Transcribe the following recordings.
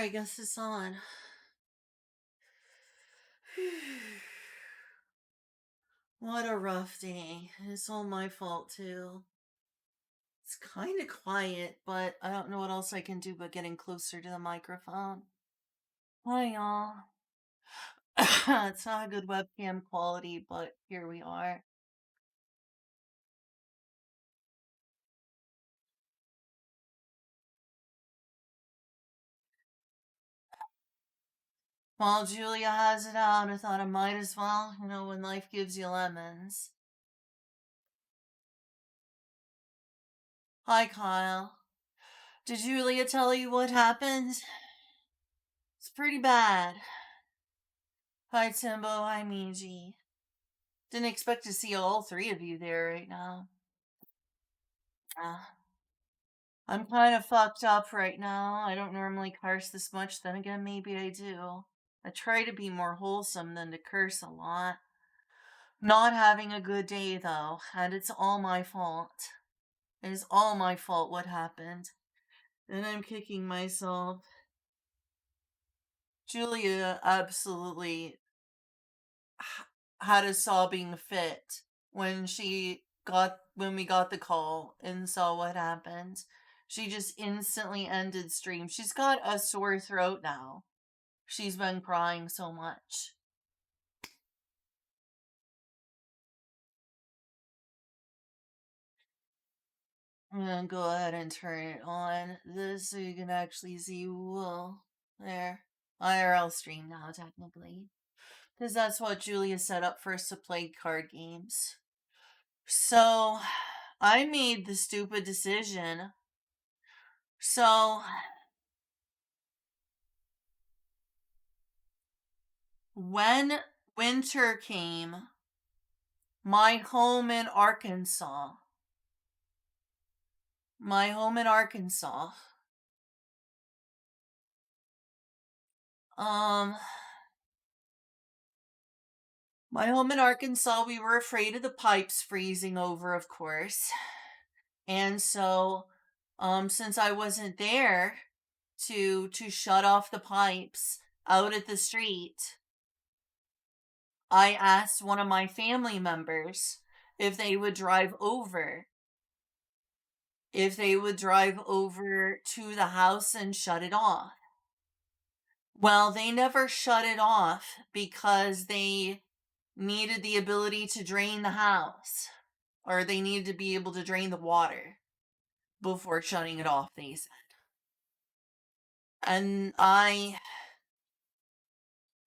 I guess it's on. What a rough day. It's all my fault, too. It's kind of quiet, but I don't know what else I can do but getting closer to the microphone. Hi, y'all. It's not a good webcam quality, but here we are. While Julia has it out, I thought I might as well, when life gives you lemons. Hi, Kyle. Did Julia tell you what happened? It's pretty bad. Hi, Timbo. Hi, Miji. Didn't expect to see all three of you there right now. Uh, I'm kind of fucked up right now. I don't normally curse this much, then again, maybe I do. I try to be more wholesome than to curse a lot. Not having a good day, though, and it's all my fault. It is all my fault what happened. And I'm kicking myself. Julia absolutely had a sobbing fit when we got the call and saw what happened. She just instantly ended stream. She's got a sore throat now. She's been crying so much. I'm gonna go ahead and turn it on this so you can actually see. Whoa, there. IRL stream now, technically. Because that's what Julia set up for us to play card games. So, I made the stupid decision. So, when winter came, my home in Arkansas, my home in Arkansas, um, my home in Arkansas, we were afraid of the pipes freezing over, of course. And so, since I wasn't there to shut off the pipes out at the street, I asked one of my family members if they would drive over to the house and shut it off. Well, they never shut it off because they needed the ability to drain the house, or they needed to be able to drain the water before shutting it off, they said. And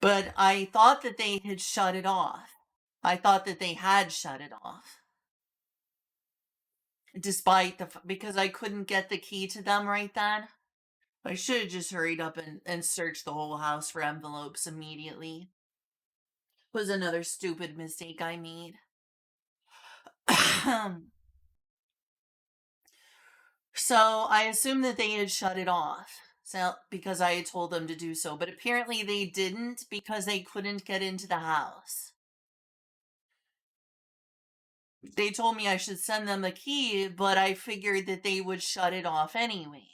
but I thought that they had shut it off. I thought that they had shut it off. Despite because I couldn't get the key to them right then. I should have just hurried up and searched the whole house for envelopes immediately. Was another stupid mistake I made. So I assumed that they had shut it off. So because I had told them to do so, but apparently they didn't because they couldn't get into the house. They told me I should send them a key, but I figured that they would shut it off anyway.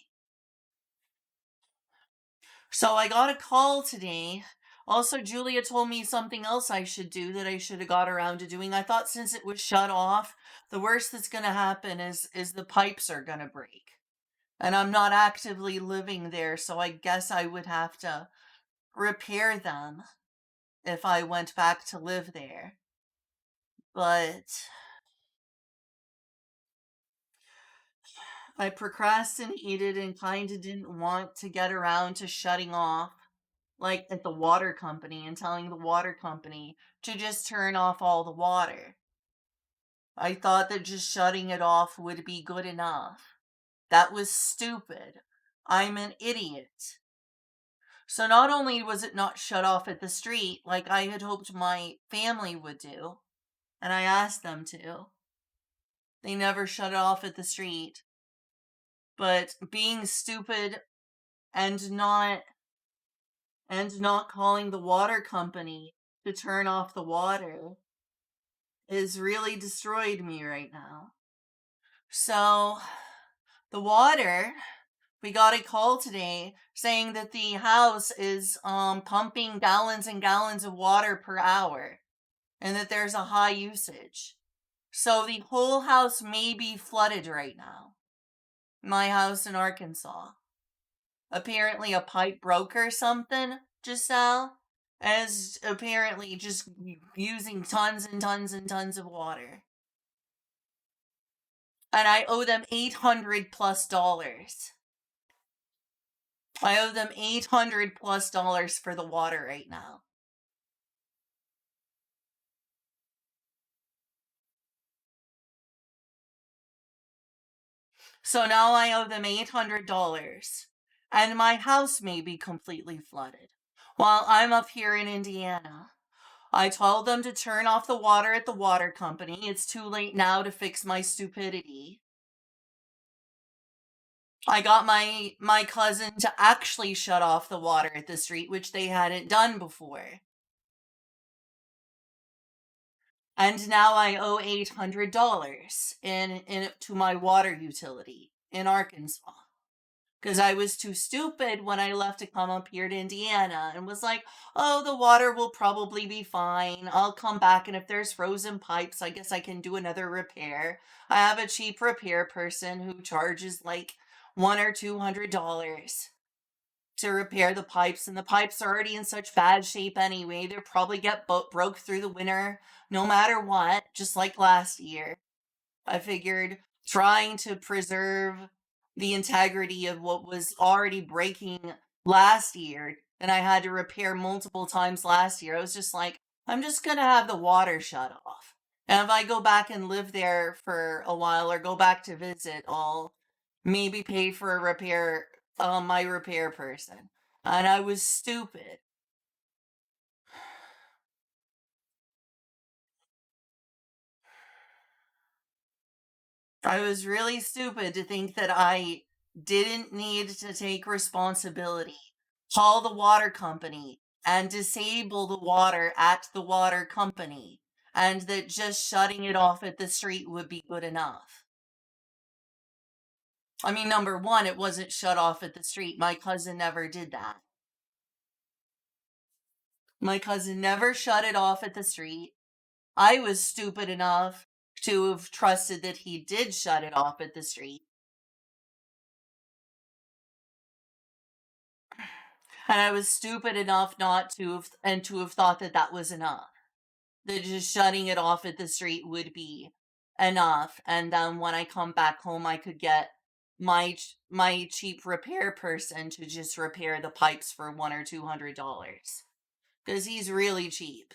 So I got a call today. Also, Julia told me something else I should do that I should have got around to doing. I thought since it was shut off, the worst that's going to happen is the pipes are going to break. And I'm not actively living there, so I guess I would have to repair them if I went back to live there. But I procrastinated and kind of didn't want to get around to shutting off, like at the water company, and telling the water company to just turn off all the water. I thought that just shutting it off would be good enough. That was stupid. I'm an idiot. So not only was it not shut off at the street like I had hoped my family would do, and I asked them to, they never shut it off at the street. But being stupid and not calling the water company to turn off the water has really destroyed me right now. So the water We got a call today saying that the house is pumping gallons and gallons of water per hour and that there's a high usage. So the whole house may be flooded right now. My house in Arkansas. Apparently a pipe broke or something just now. As apparently just using tons and tons and tons of water. And I owe them $800 plus. I owe them $800 plus for the water right now. So now I owe them $800. And my house may be completely flooded. While I'm up here in Indiana. I told them to turn off the water at the water company. It's too late now to fix my stupidity. I got my cousin to actually shut off the water at the street, which they hadn't done before. And now I owe $800 in to my water utility in Arkansas. Because I was too stupid when I left to come up here to Indiana and was like, oh, the water will probably be fine. I'll come back, and if there's frozen pipes, I guess I can do another repair. I have a cheap repair person who charges like $100 or $200 to repair the pipes, and the pipes are already in such bad shape anyway. They'll probably get broke through the winter no matter what, just like last year. I figured trying to preserve the integrity of what was already breaking last year and I had to repair multiple times last year. I was just like, I'm just going to have the water shut off. And if I go back and live there for a while or go back to visit, I'll maybe pay for a repair, my repair person. And I was stupid. I was really stupid to think that I didn't need to take responsibility, call the water company, and disable the water at the water company, and that just shutting it off at the street would be good enough. I mean, number one, it wasn't shut off at the street. My cousin never did that. My cousin never shut it off at the street. I was stupid enough to have trusted that he did shut it off at the street. And I was stupid enough not to have, and to have thought that that was enough. That just shutting it off at the street would be enough. And then when I come back home, I could get my cheap repair person to just repair the pipes for $100 or $200 because he's really cheap.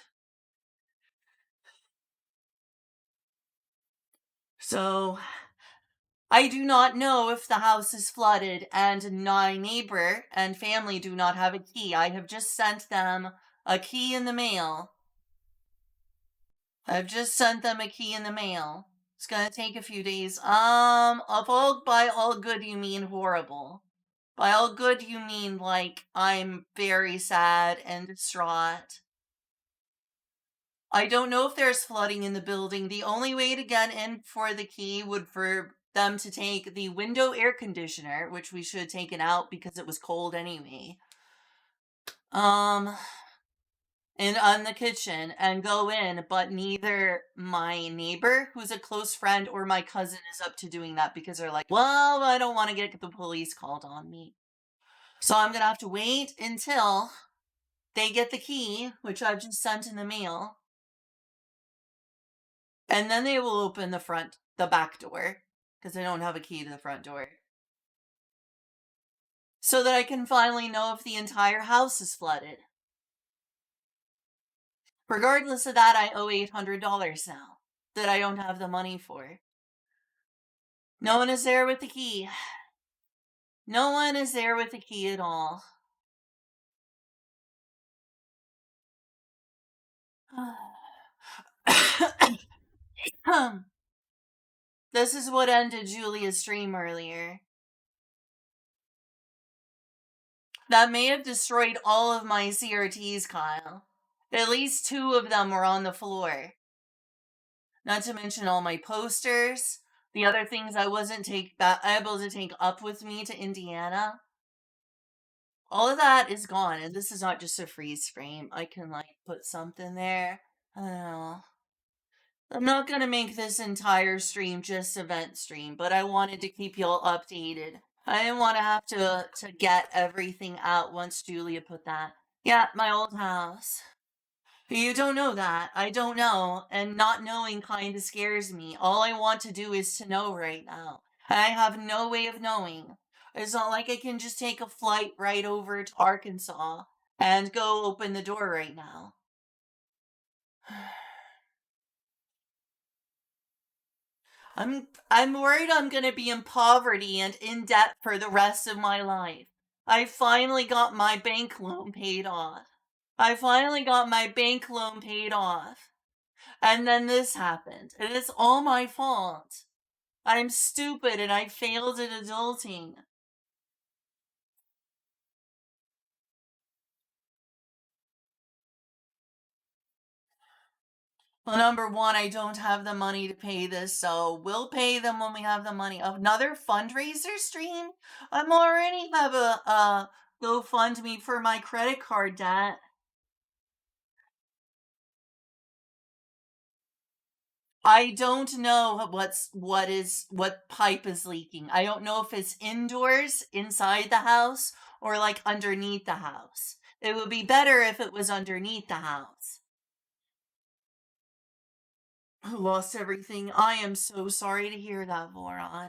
So I do not know if the house is flooded, and my neighbor and family do not have a key. I have just sent them a key in the mail. I've just sent them a key in the mail. It's gonna take a few days. By all good you mean horrible. By all good you mean like I'm very sad and distraught. I don't know if there's flooding in the building. The only way to get in for the key would for them to take the window air conditioner, which we should have taken out because it was cold anyway. And on the kitchen and go in, but neither my neighbor, who's a close friend, or my cousin is up to doing that because they're like, well, I don't want to get the police called on me. So I'm gonna have to wait until they get the key, which I've just sent in the mail. And then they will open the back door, because they don't have a key to the front door. So that I can finally know if the entire house is flooded. Regardless of that, I owe $800 now that I don't have the money for. No one is there with the key. No one is there with the key at all. This is what ended Julia's stream earlier. That may have destroyed all of my CRTs, Kyle. At least 2 of them were on the floor. Not to mention all my posters, The other things I wasn't able to take up with me to Indiana, all of that is gone. And this is not just a freeze frame. I can like put something there. I don't know. I'm not gonna make this entire stream just event stream, but I wanted to keep y'all updated. I didn't want to have to get everything out once Julia put that. Yeah, my old house. You don't know that. I don't know, and not knowing kind of scares me. All I want to do is to know right now. I have no way of knowing. It's not like I can just take a flight right over to Arkansas and go open the door right now. I'm worried I'm gonna be in poverty and in debt for the rest of my life. I finally got my bank loan paid off. I finally got my bank loan paid off. And then this happened. And it's all my fault. I'm stupid and I failed at adulting. Well, number one, I don't have the money to pay this, so we'll pay them when we have the money. Another fundraiser stream? I'm already have a GoFundMe for my credit card debt. I don't know what pipe is leaking. I don't know if it's indoors, inside the house, or like underneath the house. It would be better if it was underneath the house. I lost everything. I am so sorry to hear that, Voron.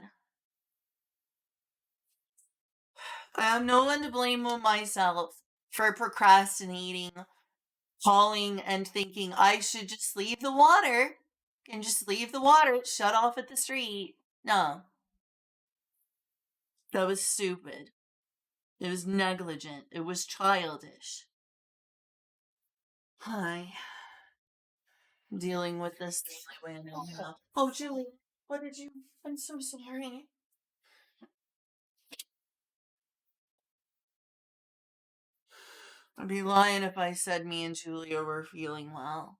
I have no one to blame but myself for procrastinating, calling, and thinking I should just leave the water and just leave the water shut off at the street. No, that was stupid. It was negligent. It was childish. Hi. Dealing with this thing I went in. Oh, Julie, what did you? I'm so sorry. I'd be lying if I said me and Julia were feeling well.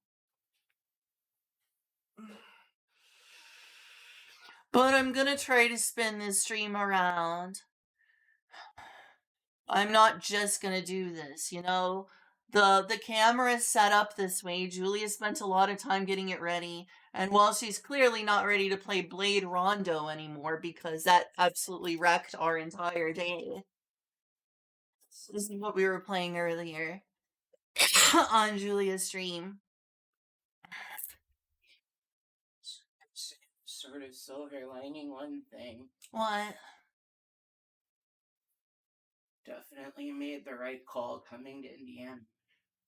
But I'm gonna try to spin this stream around. I'm not just gonna do this, you know? The camera is set up this way. Julia spent a lot of time getting it ready. And while she's clearly not ready to play Blade Rondo anymore because that absolutely wrecked our entire day. This is what we were playing earlier on Julia's stream. Sort of silver lining one thing. What? Definitely made the right call coming to Indiana.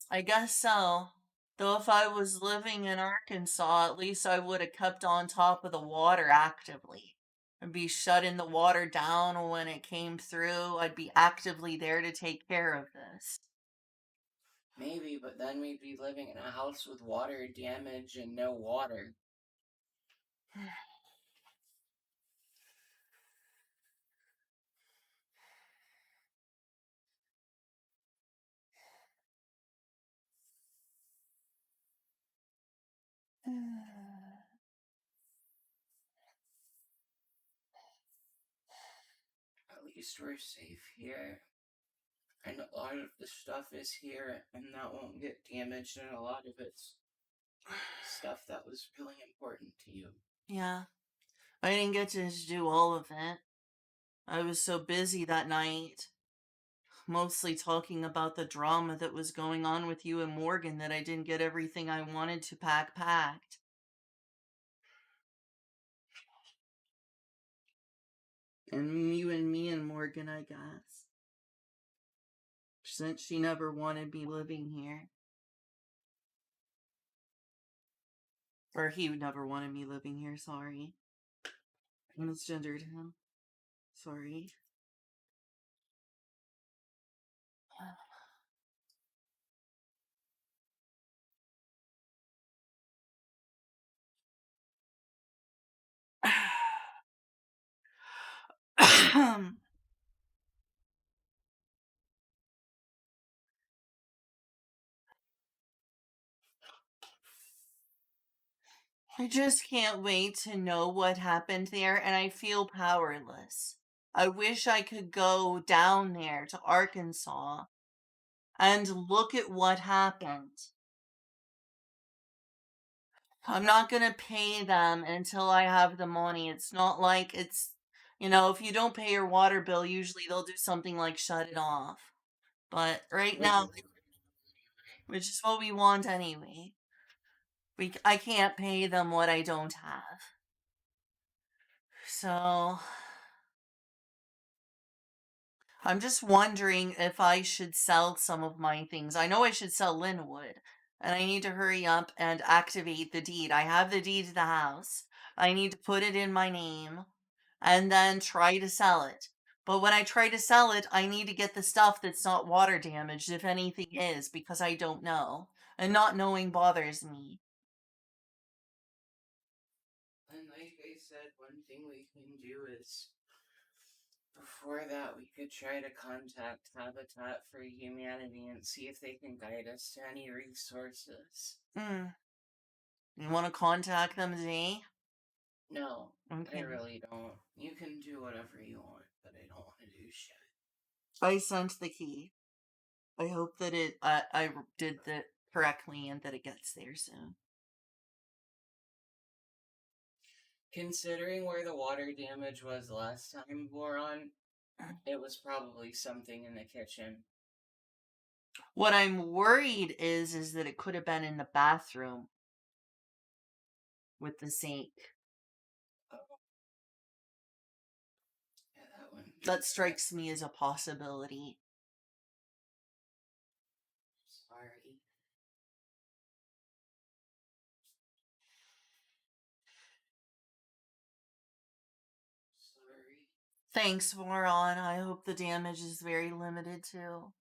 I guess so. Though if I was living in Arkansas, at least I would have kept on top of the water actively. I'd be shutting the water down when it came through. I'd be actively there to take care of this. Maybe, but then we'd be living in a house with water damage and no water. At least we're safe here. And a lot of the stuff is here, and that won't get damaged, and a lot of it's stuff that was really important to you. Yeah. I didn't get to do all of it. I was so busy that night, mostly talking about the drama that was going on with you and Morgan, that I didn't get everything I wanted to packed. And you and me and Morgan, I guess. Since she never wanted me living here. Or he never wanted me living here, sorry. I misgendered him. Sorry. I just can't wait to know what happened there, and I feel powerless. I wish I could go down there to Arkansas and look at what happened. I'm not gonna pay them until I have the money. It's not like if you don't pay your water bill, usually they'll do something like shut it off. But right Which now, is which is what we want anyway, I can't pay them what I don't have. So I'm just wondering if I should sell some of my things. I know I should sell Linwood, and I need to hurry up and activate the deed. I have the deed to the house. I need to put it in my name and then try to sell it. But when I try to sell it, I need to get the stuff that's not water damaged, if anything is, because I don't know. And not knowing bothers me. And like I said, one thing we can do is before that we could try to contact Habitat for Humanity and see if they can guide us to any resources. Hmm. You want to contact them today? No, I Okay. really don't. You can do whatever you want, but I don't want to do shit. I sent the key. I hope that I did that correctly and that it gets there soon. Considering where the water damage was last time, Boron, it was probably something in the kitchen. What I'm worried is that it could have been in the bathroom with the sink. Oh, yeah, that one. That strikes me as a possibility. Sorry. Sorry. Thanks, Moron. I hope the damage is very limited too.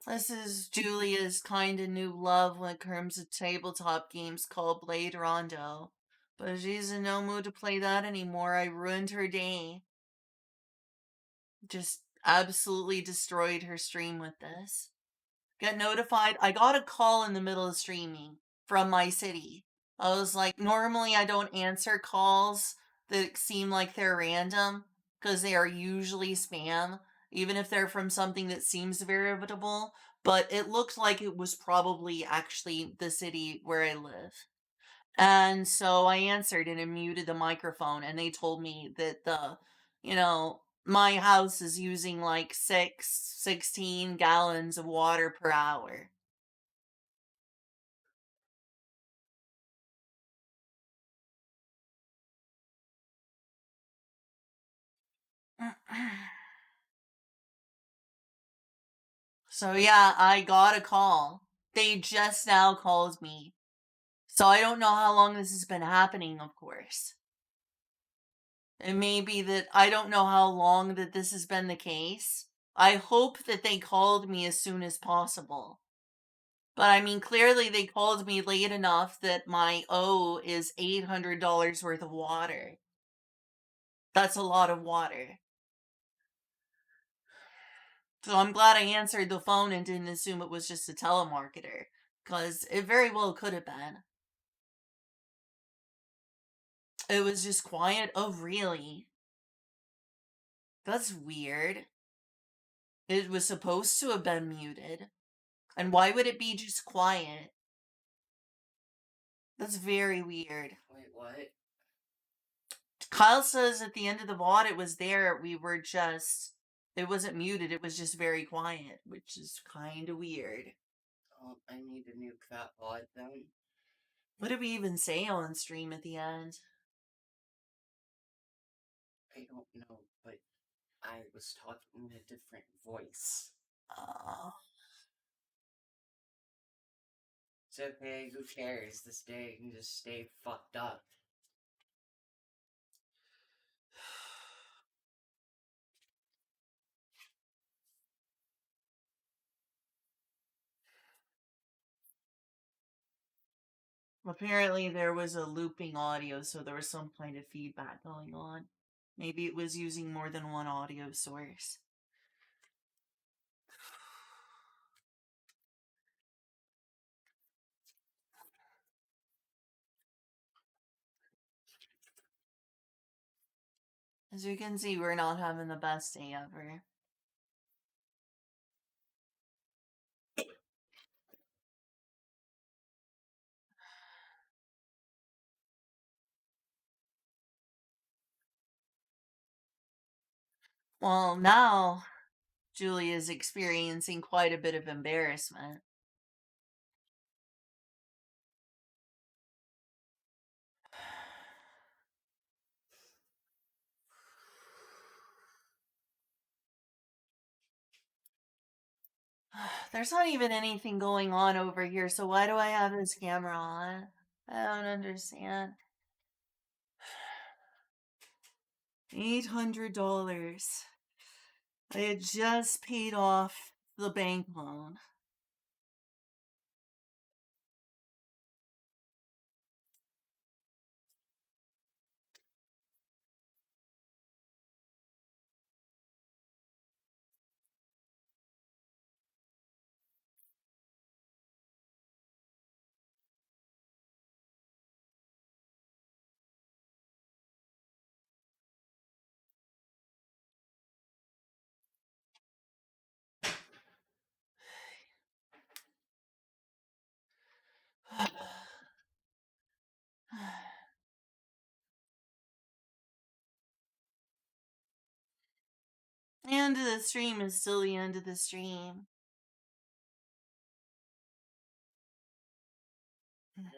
This is Julia's kind of new love when it comes to tabletop games called Blade Rondo. But she's in no mood to play that anymore. I ruined her day. Just absolutely destroyed her stream with this. Get notified. I got a call in the middle of streaming from my city. I was like, normally I don't answer calls that seem like they're random because they are usually spam, even if they're from something that seems veritable. But it looked like it was probably actually the city where I live. And so I answered and it muted the microphone, and they told me that my house is using like 16 gallons of water per hour. So yeah, I got a call. They just now called me. So I don't know how long this has been happening, of course. It may be that I don't know how long that this has been the case. I hope that they called me as soon as possible. But I mean, clearly they called me late enough that my O is $800 worth of water. That's a lot of water. So I'm glad I answered the phone and didn't assume it was just a telemarketer, because it very well could have been. It was just quiet. Oh, really? That's weird. It was supposed to have been muted. And why would it be just quiet? That's very weird. Wait, what? Kyle says at the end of the VOD it was there. It wasn't muted. It was just very quiet, which is kind of weird. Oh, I need to nuke that VOD then. What did we even say on stream at the end? I don't know, but I was talking in a different voice. Uh, It's okay, who cares? This day can just stay fucked up. Apparently there was a looping audio, so there was some kind of feedback going on. Maybe it was using more than one audio source. As you can see, we're not having the best day ever. Well, now Julie is experiencing quite a bit of embarrassment. There's not even anything going on over here, so why do I have this camera on? I don't understand. $800. I had just paid off the bank loan. The end of the stream is still the end of the stream.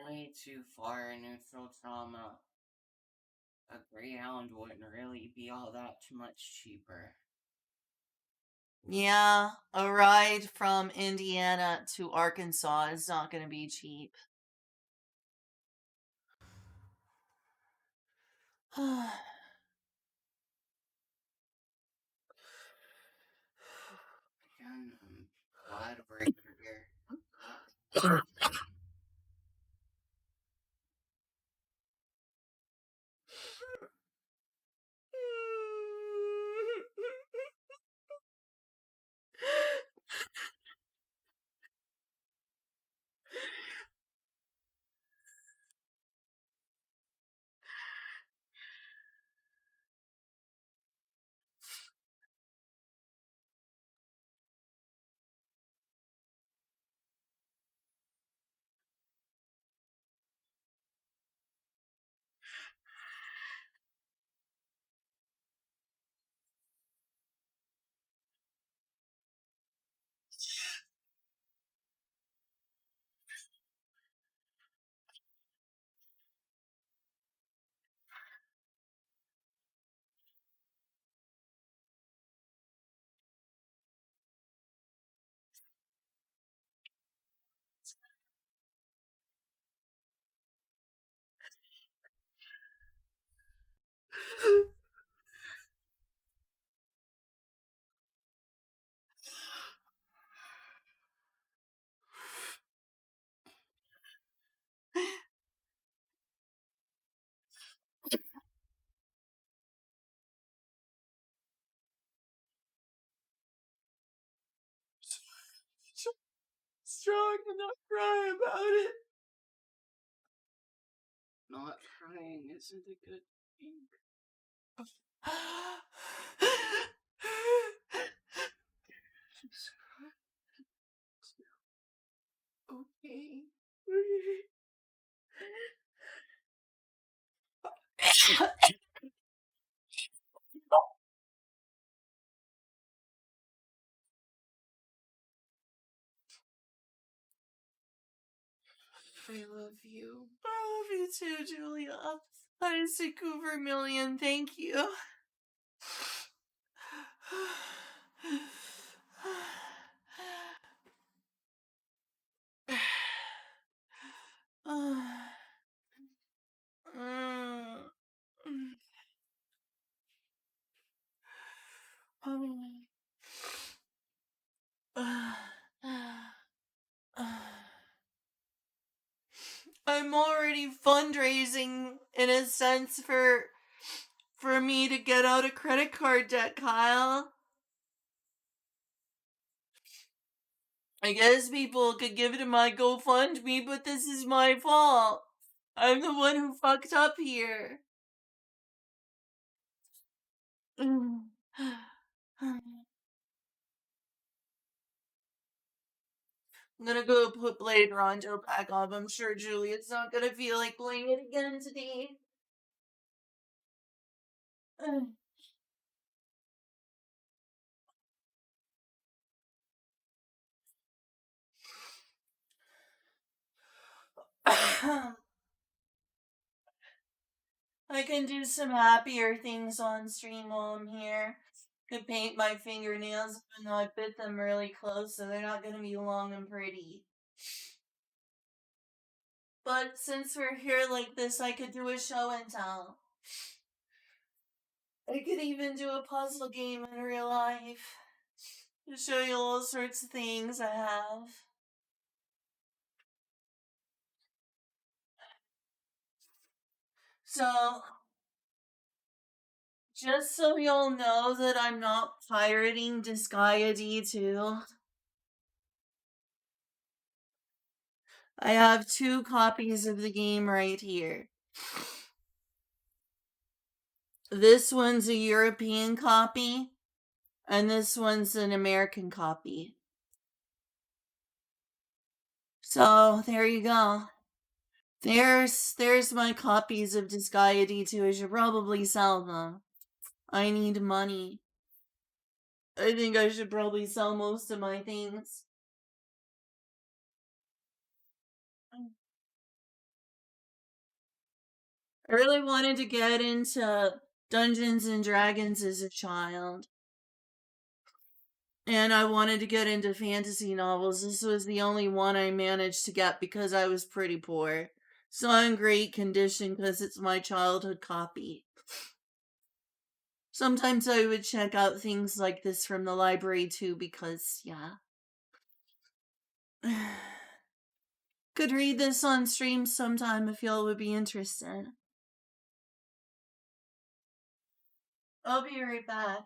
Way too far neutral trauma. A Greyhound wouldn't really be all that much cheaper. Yeah, a ride from Indiana to Arkansas is not going to be cheap. Again, I'm glad we're here. Strong to not cry about it. Not crying isn't a good thing. Okay. I love you. I love you too, Julia. Honestly, Cooper Million, thank you. I'm already fundraising in a sense for me to get out of credit card debt, Kyle. I guess people could give it to my GoFundMe, but this is my fault. I'm the one who fucked up here. I'm gonna go put Blade Rondo back up. I'm sure Juliet's not gonna feel like playing it again today. I can do some happier things on stream while I'm here. Could paint my fingernails, even though I bit them really close, so they're not gonna be long and pretty. But since we're here like this, I could do a show and tell. I could even do a puzzle game in real life to show you all sorts of things I have. So, just so you'll know that I'm not pirating Disgaea D2, I have 2 copies of the game right here. This one's a European copy, and this one's an American copy. So, there you go. There's my copies of Disgaea D2. I should probably sell them. I need money. I think I should probably sell most of my things. I really wanted to get into Dungeons and Dragons as a child. And I wanted to get into fantasy novels. This was the only one I managed to get because I was pretty poor. So I'm in great condition because it's my childhood copy. Sometimes I would check out things like this from the library too because, yeah. Could read this on stream sometime if y'all would be interested. I'll be right back.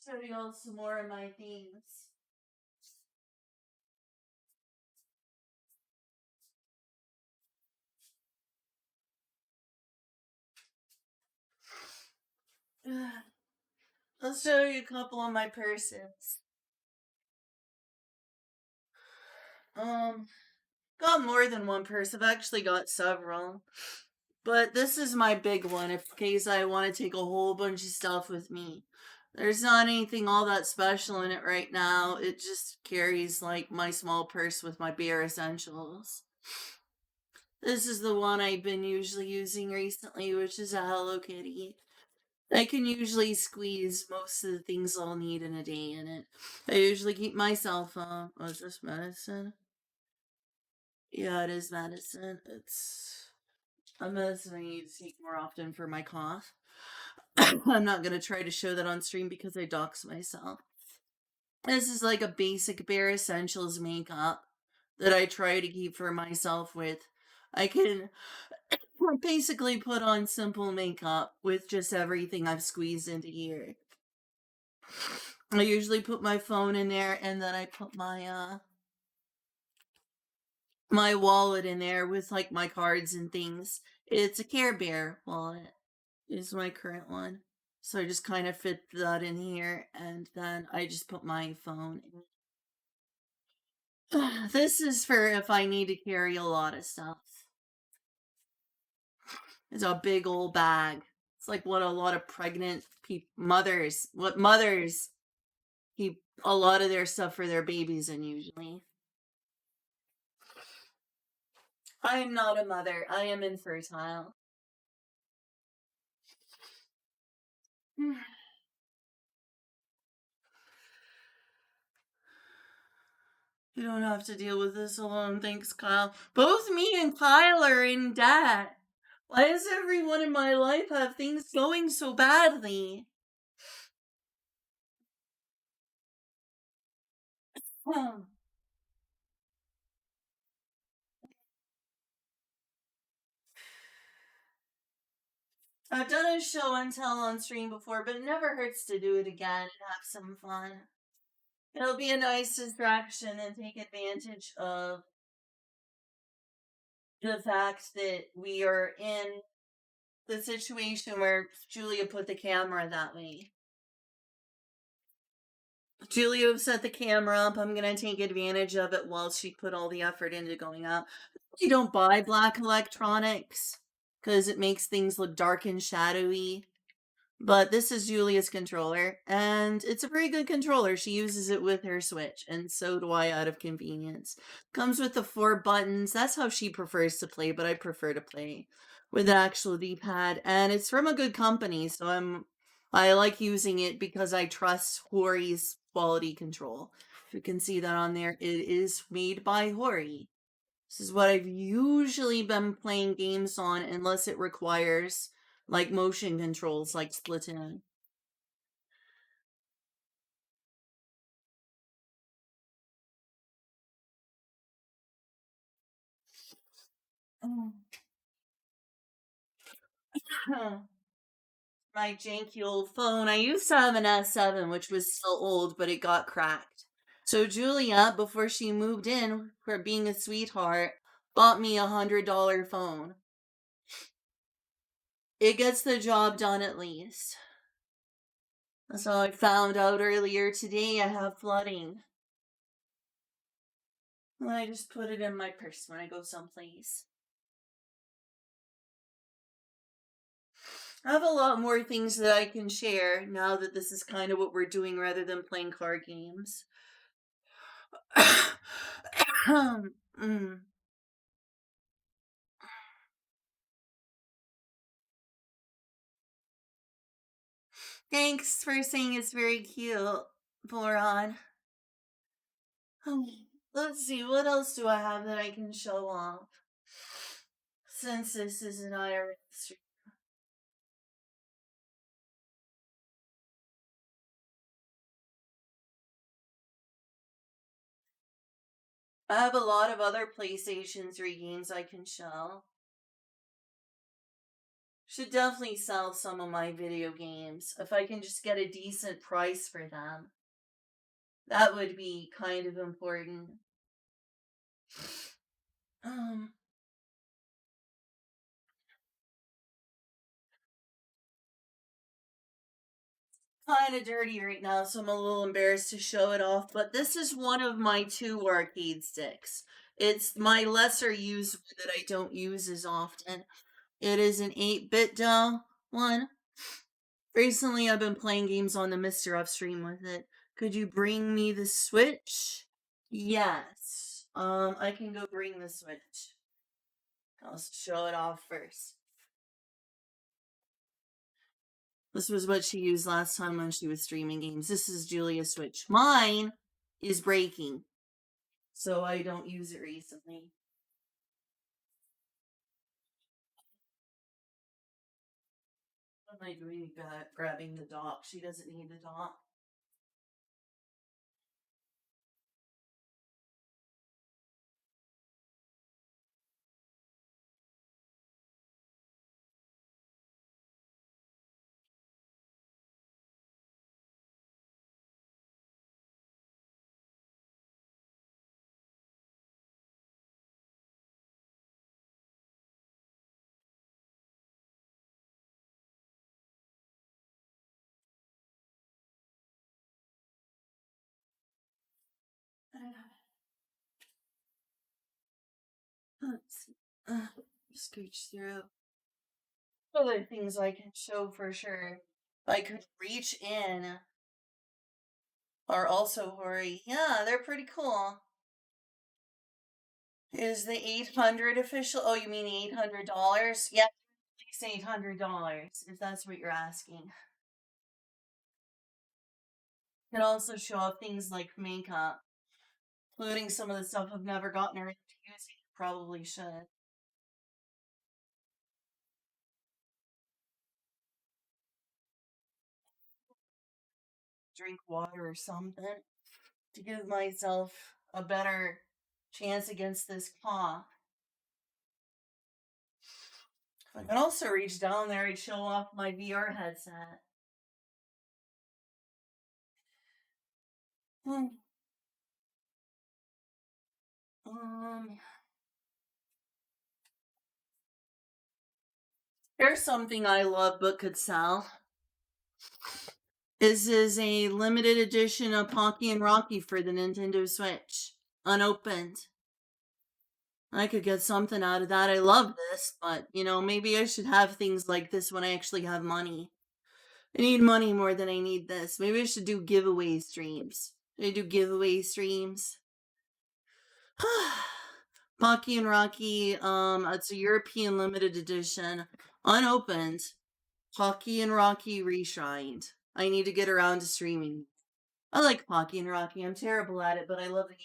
Show y'all some more of my things. I'll show you a couple of my purses. Got more than one purse. I've actually got several. But this is my big one in case I want to take a whole bunch of stuff with me. There's not anything all that special in it right now. It just carries like my small purse with my bare essentials. This is the one I've been usually using recently, which is a Hello Kitty. I can usually squeeze most of the things I'll need in a day in it. I usually keep my cell phone. Oh, is this medicine? Yeah, it is medicine. It's a medicine I need to take more often for my cough. I'm not gonna try to show that on stream because I dox myself. This is like a basic bare essentials makeup that I try to keep for myself with. I can basically put on simple makeup with just everything I've squeezed into here. I usually put my phone in there and then I put my my wallet in there with like my cards and things. It's a Care Bear wallet, is my current one. So I just kind of fit that in here and then I just put my phone in. This is for if I need to carry a lot of stuff. It's a big old bag. It's like what a lot of pregnant mothers keep a lot of their stuff for their babies in usually. I am not a mother. I am infertile. You don't have to deal with this alone, thanks, Kyle. Both me and Kyle are in debt. Why does everyone in my life have things going so badly? I've done a show and tell on stream before, but it never hurts to do it again and have some fun. It'll be a nice distraction and take advantage of the fact that we are in the situation where Julia put the camera that way. Julia set the camera up. I'm gonna take advantage of it while she put all the effort into going out. You don't buy black electronics because it makes things look dark and shadowy. But this is Julia's controller, and it's a pretty good controller. She uses it with her Switch, and so do I out of convenience. Comes with the 4 buttons. That's how she prefers to play, but I prefer to play with the actual D-pad. And it's from a good company, so I like using it because I trust Hori's quality control. You can see that on there. It is made by Hori. This is what I've usually been playing games on, unless it requires like motion controls like Splatoon. My janky old phone. I used to have an S7, which was still old, but it got cracked. So Julia, before she moved in, for being a sweetheart, bought me $100 phone. It gets the job done at least. That's how I found out earlier today I have flooding. And I just put it in my purse when I go someplace. I have a lot more things that I can share now that this is kind of what we're doing rather than playing card games. Mm. Thanks for saying it's very cute, Boron. Let's see, what else do I have that I can show off? Since this is an IRL stream. I have a lot of other PlayStation 3 games I can show. Should definitely sell some of my video games if I can just get a decent price for them. That would be kind of important. Um, Kind of dirty right now, so I'm a little embarrassed to show it off. But this is one of my 2 arcade sticks. It's my lesser used that I don't use as often. It is an 8-bit one. Recently, I've been playing games on the Mr. F stream with it. Could you bring me the Switch? Yes. I can go bring the Switch. I'll show it off first. This was what she used last time when she was streaming games. This is Julia's Switch. Mine is breaking, so I don't use it recently. What am I doing grabbing the dock? She doesn't need the dock. Scooch through. Other things I can show for sure. I could reach in. Are also hoary. Yeah, they're pretty cool. Is the 800 official? Oh, you mean $800? Yeah, at least $800 if that's what you're asking. Can also show off things like makeup, including some of the stuff I've never gotten around to using. Probably should. Drink water or something to give myself a better chance against this cough. I can also reach down there and show off my VR headset. Hmm. Um, Here's something I love but could sell. This is a limited edition of Pocky and Rocky for the Nintendo Switch. Unopened. I could get something out of that. I love this, but maybe I should have things like this when I actually have money. I need money more than I need this. Maybe I should do giveaway streams. Should I do giveaway streams? Pocky and Rocky, it's a European limited edition, unopened. Pocky and Rocky Reshrined. I need to get around to streaming. I like Pocky and Rocky. I'm terrible at it, but I love the games.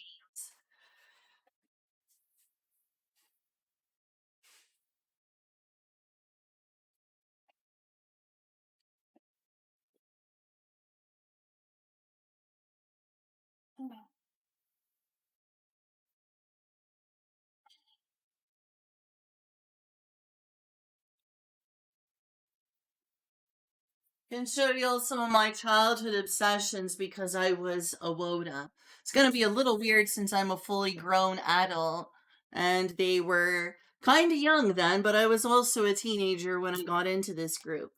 Can show you some of my childhood obsessions because I was a WOTA. It's gonna be a little weird since I'm a fully grown adult, and they were kind of young then, but I was also a teenager when I got into this group.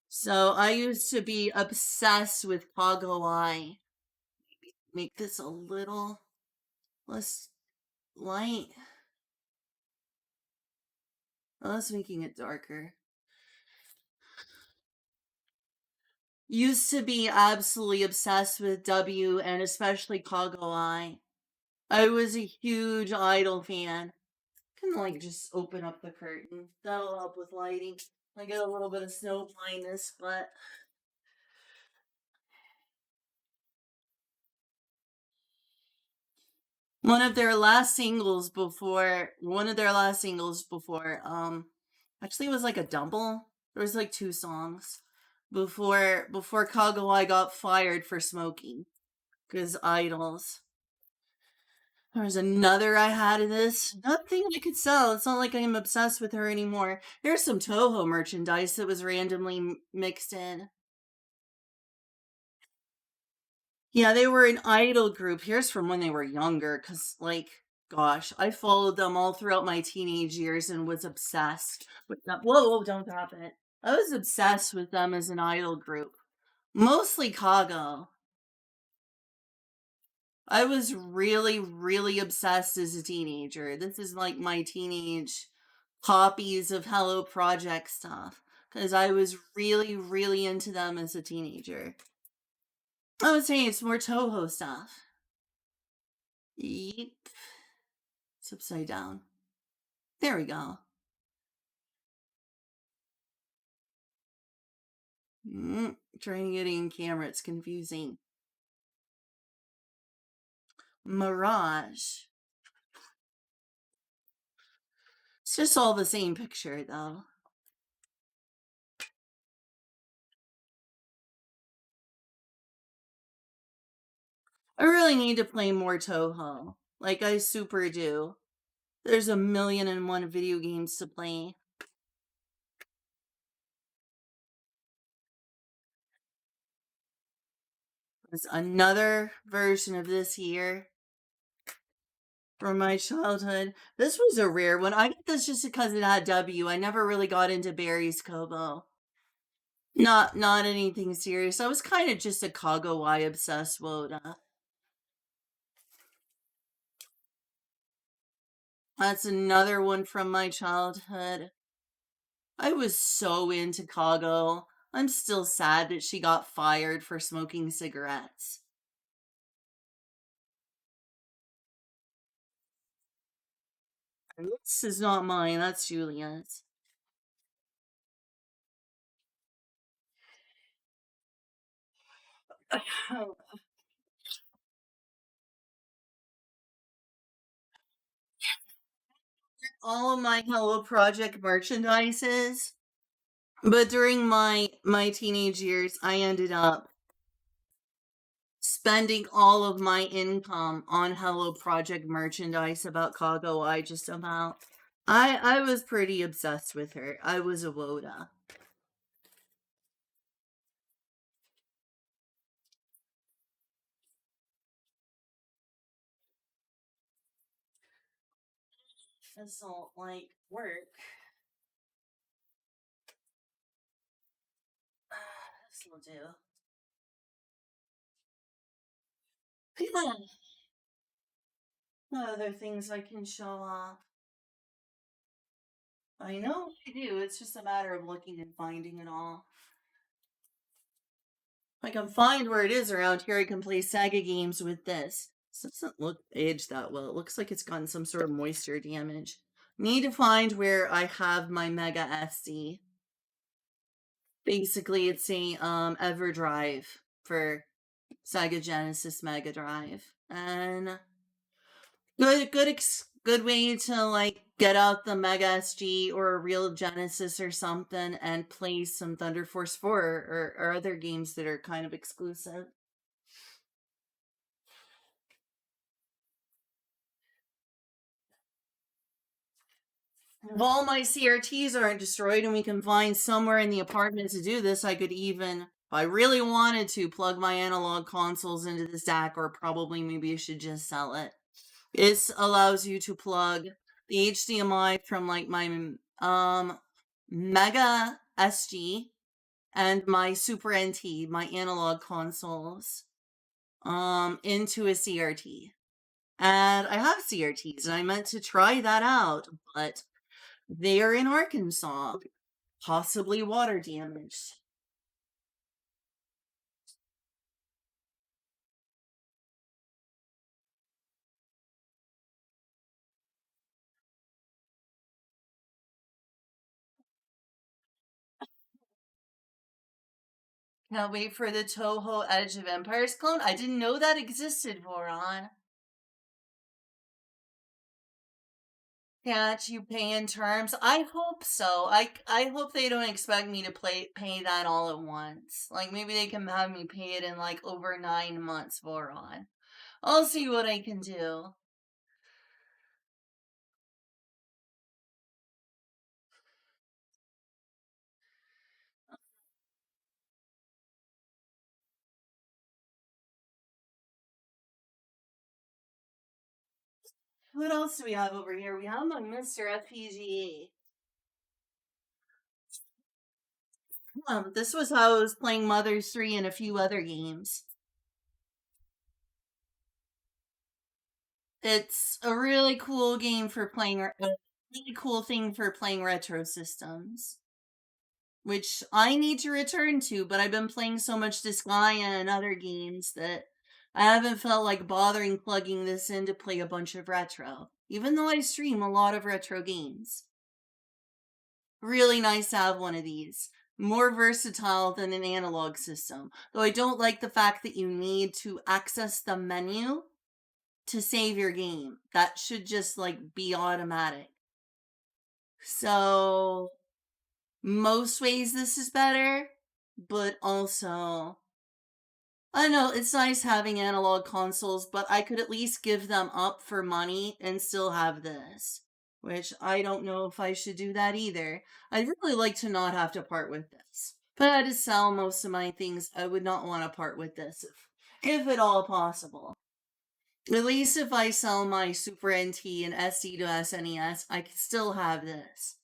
So I used to be obsessed with Kago Eye. Make this a little less light. Oh, that's making it darker. Used to be absolutely obsessed with W and especially Kago Eye. I was a huge Idol fan. Can just open up the curtain. That'll help with lighting. I get a little bit of snow blindness, but one of their last singles before actually it was like a double. There was like two songs before Kago Eye got fired for smoking because idols. There's another I had of this. Nothing I could sell. It's not like I'm obsessed with her anymore. There's some Toho merchandise that was randomly mixed in. Yeah, they were an idol group. Here's from when they were younger, because, gosh, I followed them all throughout my teenage years and was obsessed with them. Whoa, don't drop it. I was obsessed with them as an idol group. Mostly Kago. I was really, really obsessed as a teenager. This is like my teenage copies of Hello Project stuff. Because I was really, really into them as a teenager. I was saying it's more Toho stuff. Yep. It's upside down. There we go. Trying to get in camera, it's confusing. Mirage. It's just all the same picture, though. I really need to play more Toho. Like, I super do. There's 1,000,001 video games to play. There's another version of this here from my childhood. This was a rare one. I got this just because it had W. I never really got into Barry's Kobo. Not anything serious. I was kind of just a Kago Eye obsessed WOTA. That's another one from my childhood. I was so into Kago. I'm still sad that she got fired for smoking cigarettes. And this is not mine, that's Julia's. All of my Hello Project merchandises. But during my teenage years, I ended up spending all of my income on Hello Project merchandise about Kago I just about. I was pretty obsessed with her. I was a Woda. This don't like work. This will do. Other things I can show off. I know I do. It's just a matter of looking and finding it all. If I can find where it is around here, I can play Saga games with this. This doesn't look aged that well. It looks like it's gotten some sort of moisture damage. Need to find where I have my Mega SD. Basically, it's a EverDrive for Sega Genesis Mega Drive, and good way to like get out the Mega SG or a real Genesis or something and play some Thunder Force 4 or other games that are kind of exclusive. If all my CRTs aren't destroyed and we can find somewhere in the apartment to do this, I could even, if I really wanted to, plug my analog consoles into this DAC, or probably maybe I should just sell it. This allows you to plug the HDMI from like my Mega SG and my Super NT, my analog consoles, into a CRT. And I have CRTs, and I meant to try that out, but they are in Arkansas, possibly water damaged. Can't wait for the Toho Edge of Empires clone. I didn't know that existed, Voron. Can't you pay in terms? I hope so. I hope they don't expect me to pay that all at once. Like maybe they can have me pay it in like over 9 months, Voron. I'll see what I can do. What else do we have over here? We have my Mr. FPGA. This was how I was playing Mothers 3 and a few other games. It's a really cool game for playing, a really cool thing for playing retro systems, which I need to return to, but I've been playing so much Disgaea and other games that I haven't felt like bothering plugging this in to play a bunch of retro, even though I stream a lot of retro games. Really nice to have one of these. More versatile than an analog system. Though I don't like the fact that you need to access the menu to save your game. That should just like be automatic. So most ways this is better, but also I don't know, it's nice having analog consoles, but I could at least give them up for money and still have this. Which I don't know if I should do that either. I'd really like to not have to part with this. But I had to sell most of my things. I would not want to part with this if at all possible. At least if I sell my Super NT and SD to SNES, I can still have this.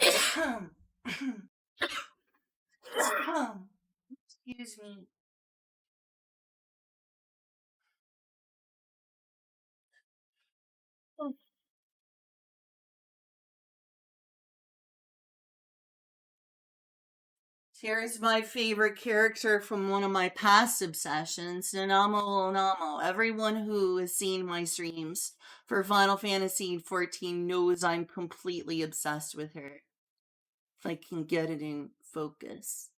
Excuse me. Here's my favorite character from one of my past obsessions, Nanamo Onamo. Everyone who has seen my streams for Final Fantasy XIV knows I'm completely obsessed with her. If I can get it in focus.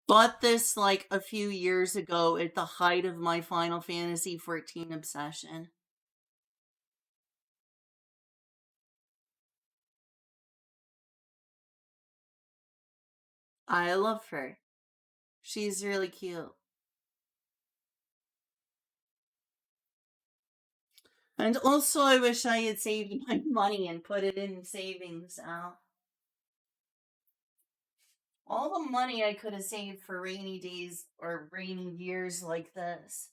Bought this like a few years ago at the height of my Final Fantasy XIV obsession. I love her. She's really cute. And also, I wish I had saved my money and put it in savings now. All the money I could have saved for rainy days or rainy years like this.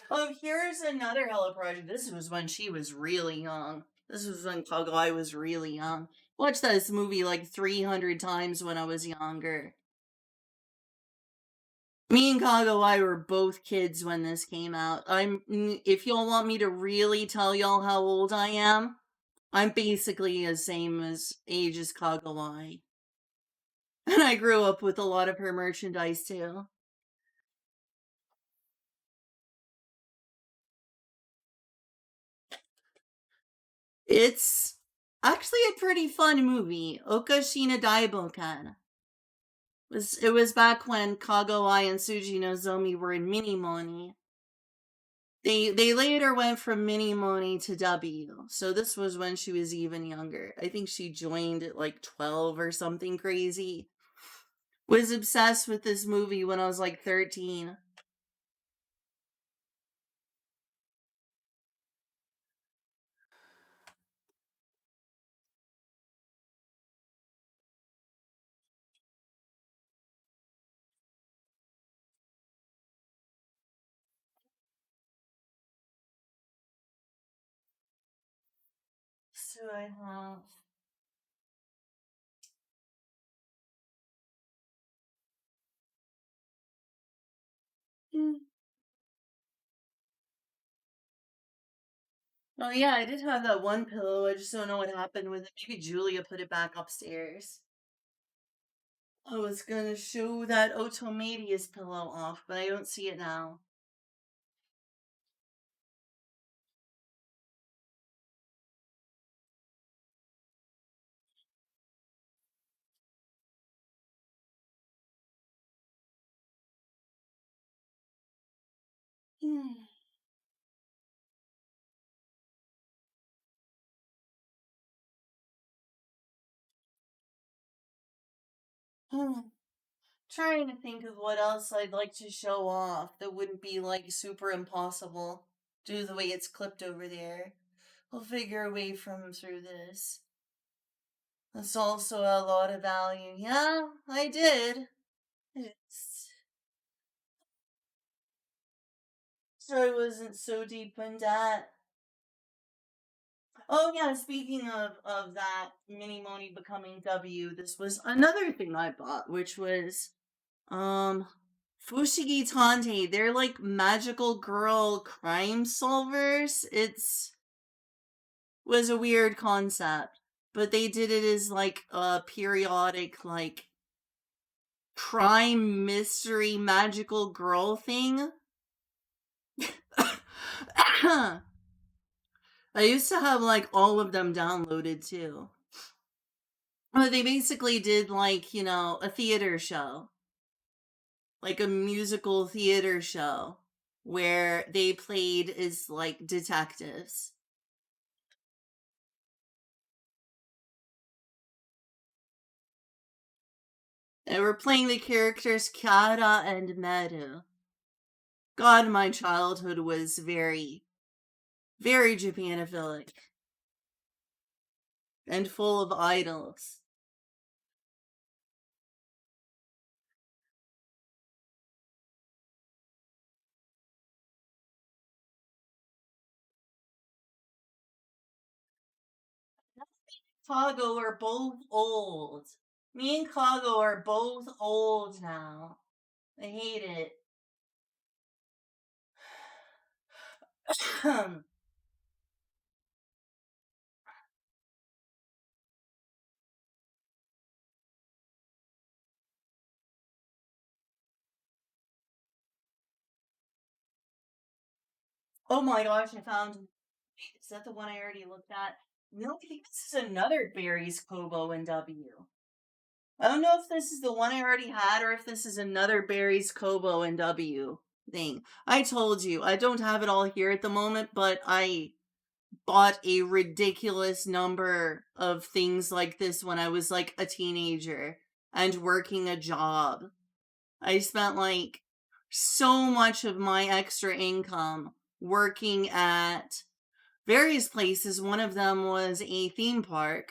Oh, here's another Hella project. This was when she was really young. This was when Kagoi was really young. Watched this movie like 300 times when I was younger. Me and Kagoi were both kids when this came out. If y'all want me to really tell y'all how old I am, I'm basically the same as age as Kagoi. And I grew up with a lot of her merchandise too. It's actually a pretty fun movie. Okashina Daibokan. It was back when Kagoi and Tsuji Nozomi were in Minimoni. They later went from Minimoni to W. So this was when she was even younger. I think she joined at like 12 or something crazy. Was obsessed with this movie when I was like 13. So I have. Oh yeah, I did have that one pillow. I just don't know what happened with it. Maybe Julia put it back upstairs. I was gonna show that Otomedius pillow off, but I don't see it now. Trying to think of what else I'd like to show off that wouldn't be like super impossible due to the way it's clipped over there. I'll figure a way from through this. That's also a lot of value. Yeah, I did. It's, so I wasn't so deep in debt. Oh yeah, speaking of that mini Moni becoming W, this was another thing I bought, which was um Fushigi Tante. They're like magical girl crime solvers. It's was a weird concept, but they did it as like a periodic like crime mystery magical girl thing. I used to have like all of them downloaded too. They basically did like, a theater show, like a musical theater show where they played as like detectives. They were playing the characters Kara and Meru. God, my childhood was very, very Japanophilic and full of idols. Kago are both old. Me and Kago are both old now. I hate it. Oh my gosh, I found. Wait, is that the one I already looked at? No, I think this is another Barry's Kobo and W. I don't know if this is the one I already had or if this is another Barry's Kobo and W thing. I told you, I don't have it all here at the moment, but I bought a ridiculous number of things like this when I was like a teenager and working a job. I spent like so much of my extra income working at various places. One of them was a theme park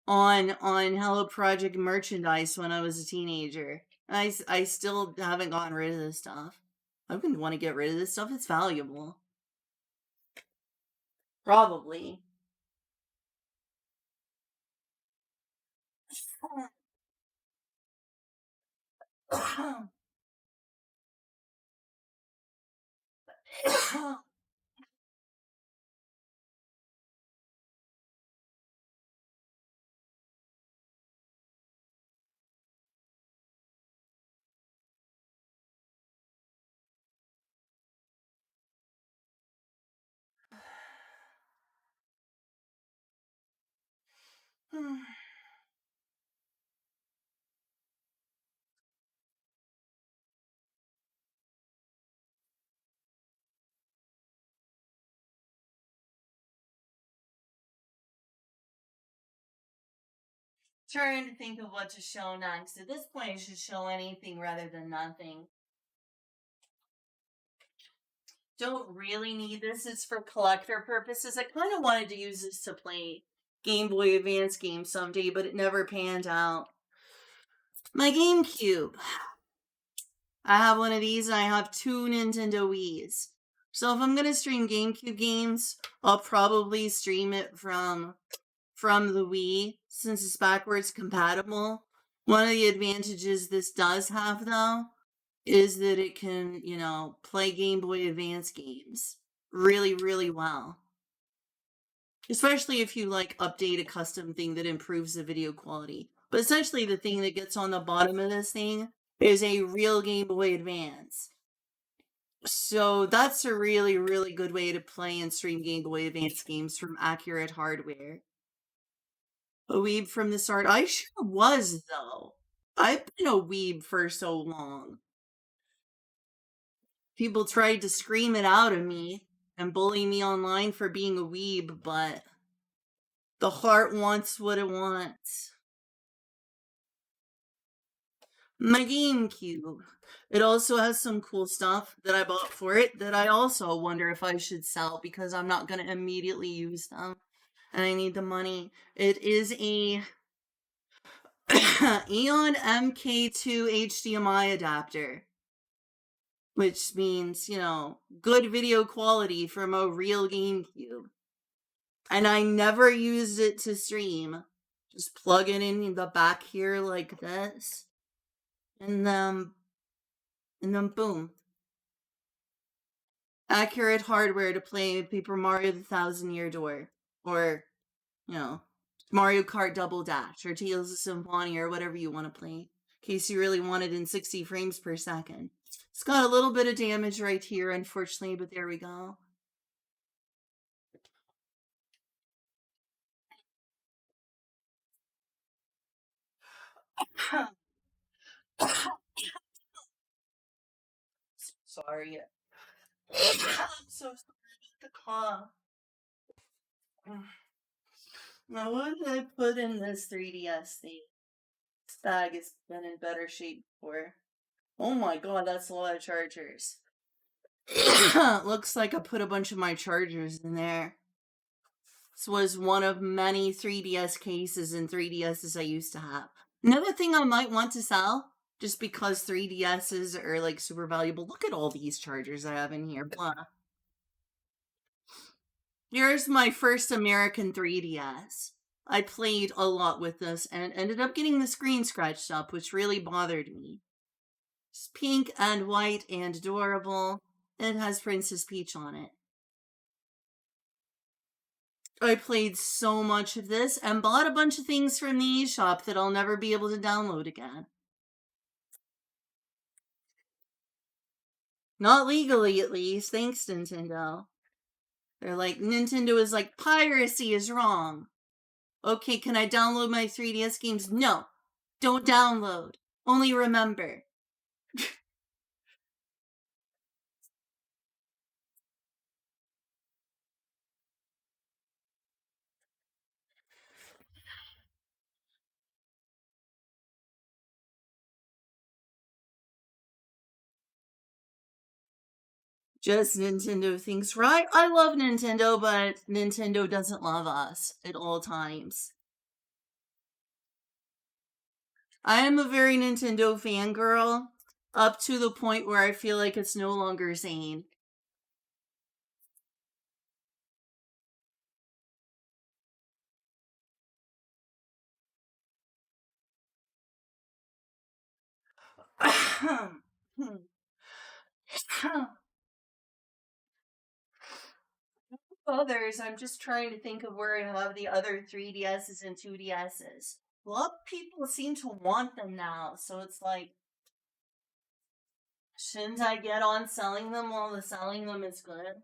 on Hello Project merchandise when I was a teenager. I still haven't gotten rid of this stuff. I wouldn't want to get rid of this stuff. It's valuable. Probably. Trying to think of what to show next. At this point, I should show anything rather than nothing. Don't really need this. It's for collector purposes. I kind of wanted to use this to play Game Boy Advance games someday, but it never panned out. My GameCube. I have one of these and I have two Nintendo Wii's. So if I'm gonna stream GameCube games, I'll probably stream it from the Wii since it's backwards compatible. One of the advantages this does have though is that it can, play Game Boy Advance games really, really well. Especially if you update a custom thing that improves the video quality. But essentially the thing that gets on the bottom of this thing is a real Game Boy Advance. So that's a really, really good way to play and stream Game Boy Advance games from accurate hardware. A weeb from the start. I sure was, though. I've been a weeb for so long. People tried to scream it out of me and bully me online for being a weeb, but the heart wants what it wants. My GameCube. It also has some cool stuff that I bought for it that I also wonder if I should sell because I'm not going to immediately use them. And I need the money. It is a Eon MK2 HDMI adapter. Which means, good video quality from a real GameCube. And I never used it to stream. Just plug it in the back here like this. And then boom. Accurate hardware to play Paper Mario the Thousand Year Door. Or, Mario Kart Double Dash. Or Tales of Symphonia or whatever you want to play. In case you really want it in 60 frames per second. It's got a little bit of damage right here, unfortunately, but there we go. Sorry. I'm so sorry about the cough. Now, what did I put in this 3DS thing? This bag has been in better shape before. Oh my god, that's a lot of chargers. Looks like I put a bunch of my chargers in there. This was one of many 3DS cases and 3DSs I used to have. Another thing I might want to sell, just because 3DSs are super valuable. Look at all these chargers I have in here. Blah. Here's my first American 3DS. I played a lot with this and ended up getting the screen scratched up, which really bothered me. It's pink and white and adorable. It has Princess Peach on it. I played so much of this and bought a bunch of things from the eShop that I'll never be able to download again. Not legally, at least. Thanks, Nintendo. They're like, Nintendo is like, piracy is wrong. Okay, can I download my 3DS games? No. Don't download. Only remember. Just Nintendo thinks right. I love Nintendo, but Nintendo doesn't love us at all times. I am a very Nintendo fangirl, up to the point where I feel like it's no longer sane. Others, I'm just trying to think of where I have the other 3DSs and 2DSs. A lot of people seem to want them now, so it's like, shouldn't I get on selling them while the selling them is good?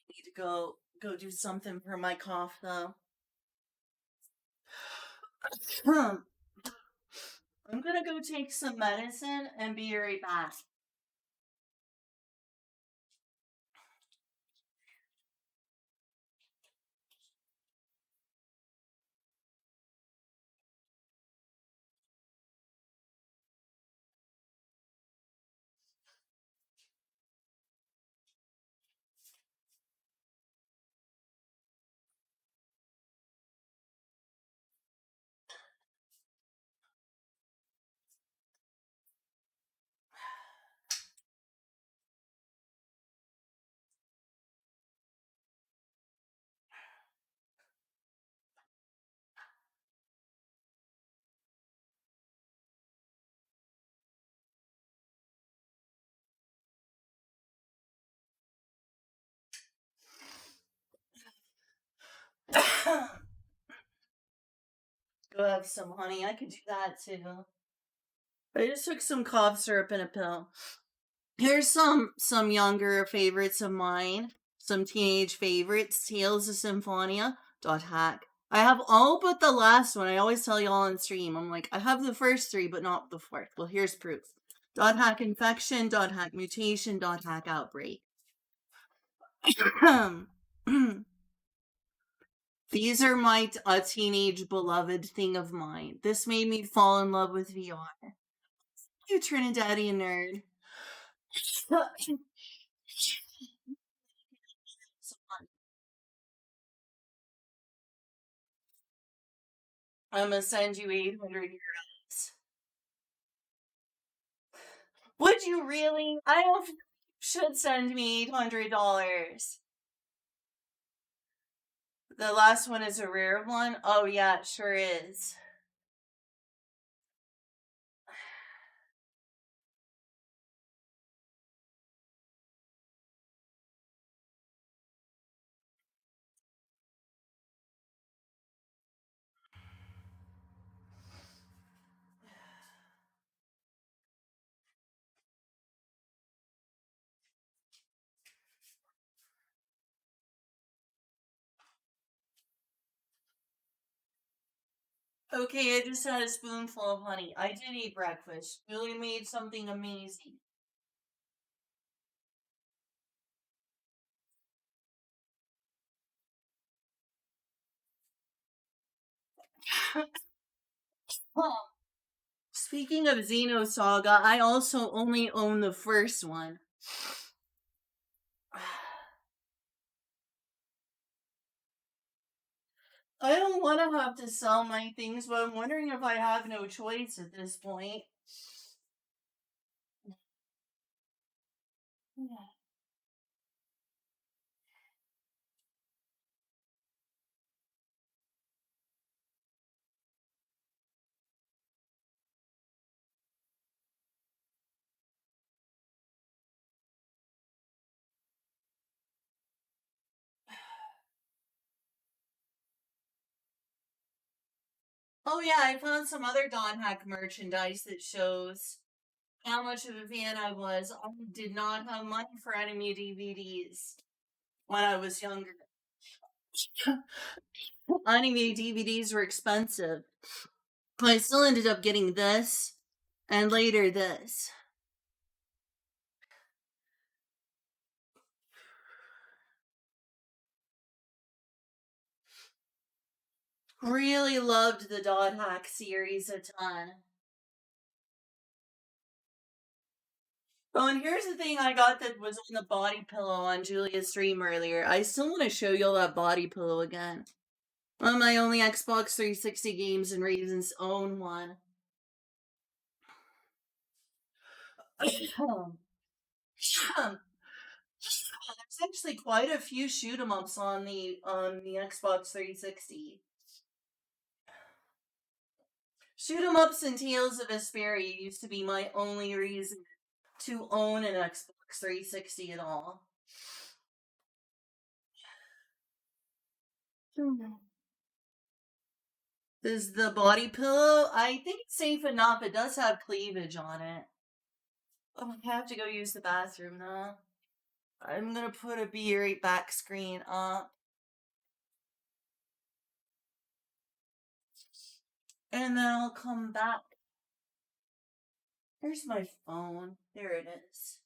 Need to go do something for my cough though. I'm gonna go take some medicine and be right back. Go have some honey. I could do that too. I just took some cough syrup and a pill. Here's some younger favorites of mine. Some teenage favorites. Tales of Symphonia. Hack. I have all but the last one. I always tell y'all on stream. I'm like, I have the first three, but not the fourth. Well, here's proof. Hack Infection. Hack Mutation. Hack Outbreak. These are my teenage beloved thing of mine. This made me fall in love with VR. You Trinidadian nerd. I'm gonna send you 800 euros. Would you really? I don't think you should send me $800. The last one is a rare one? Oh, yeah, it sure is. Okay, I just had a spoonful of honey. I did eat breakfast. Really made something amazing. Oh, speaking of Xenosaga, I also only own the first one. I don't want to have to sell my things, but I'm wondering if I have no choice at this point. Oh yeah, I found some other Don Hack merchandise that shows how much of a fan I was. I did not have money for anime DVDs when I was younger. Anime DVDs were expensive. But I still ended up getting this and later this. Really loved the Dot Hack series a ton. Oh, and here's the thing I got that was on the body pillow on Julia's stream earlier. I still want to show y'all that body pillow again. One of my only Xbox 360 games and reasons own one. There's actually quite a few shoot 'em ups on the Xbox 360. Shoot 'em ups and Tales of Vesperia used to be my only reason to own an Xbox 360 at all. Is the body pillow? I think it's safe enough. It does have cleavage on it. Oh, I have to go use the bathroom now. I'm gonna put a be right back screen up. And then I'll come back. There's my phone. There it is.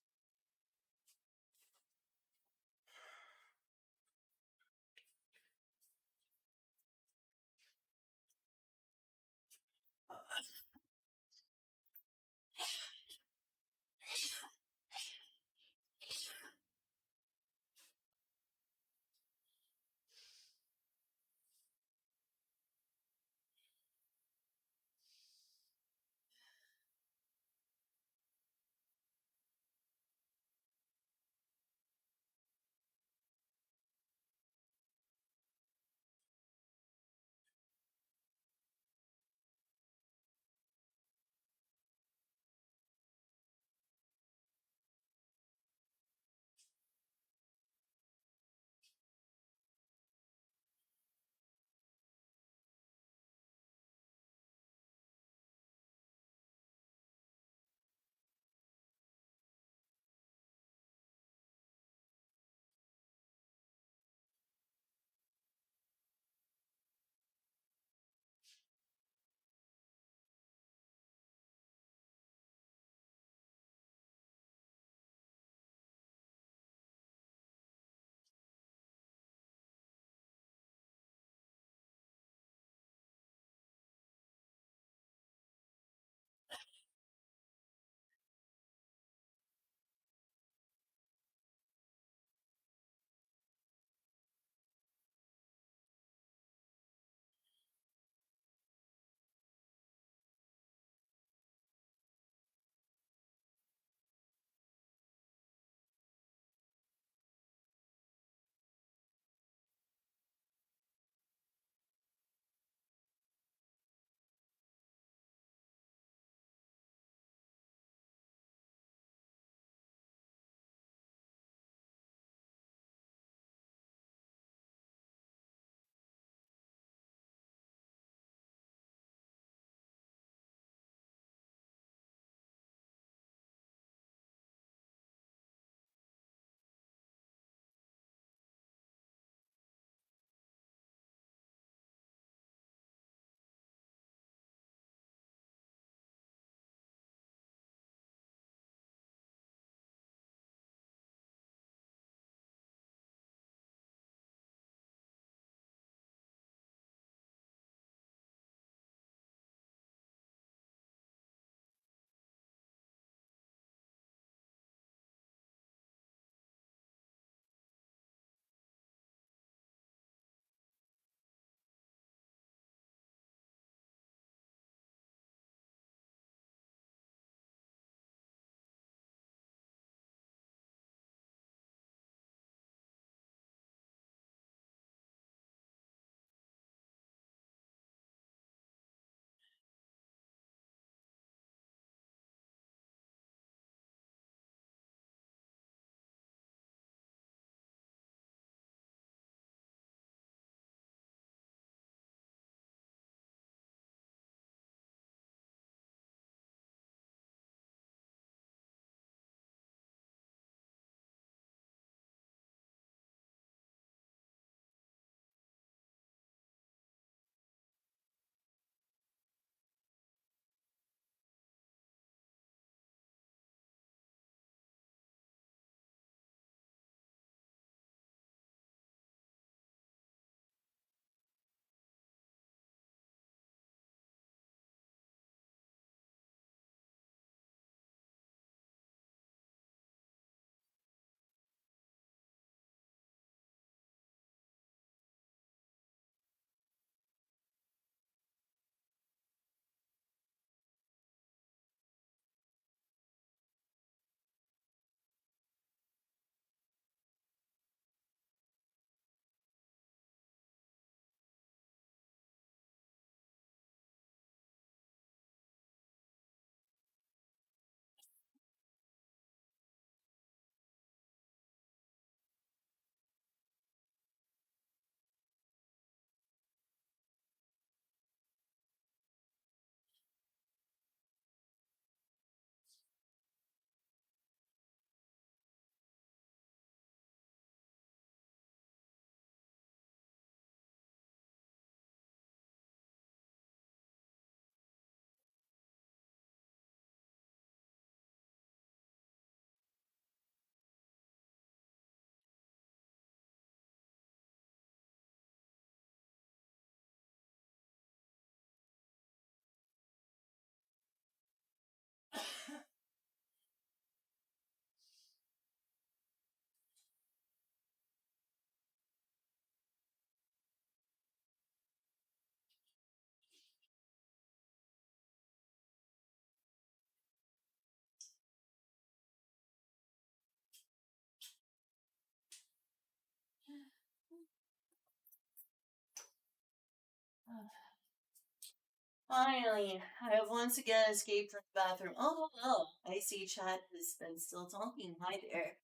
Finally, I have once again escaped from the bathroom. Oh, hello. I see Chad has been still talking. Hi there.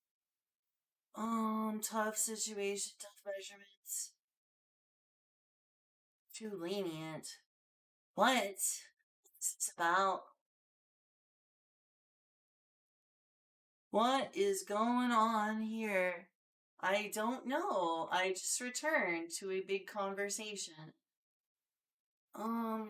Tough situation, tough measurements. Too lenient. What's this about? What is going on here? I don't know. I just returned to a big conversation. Um,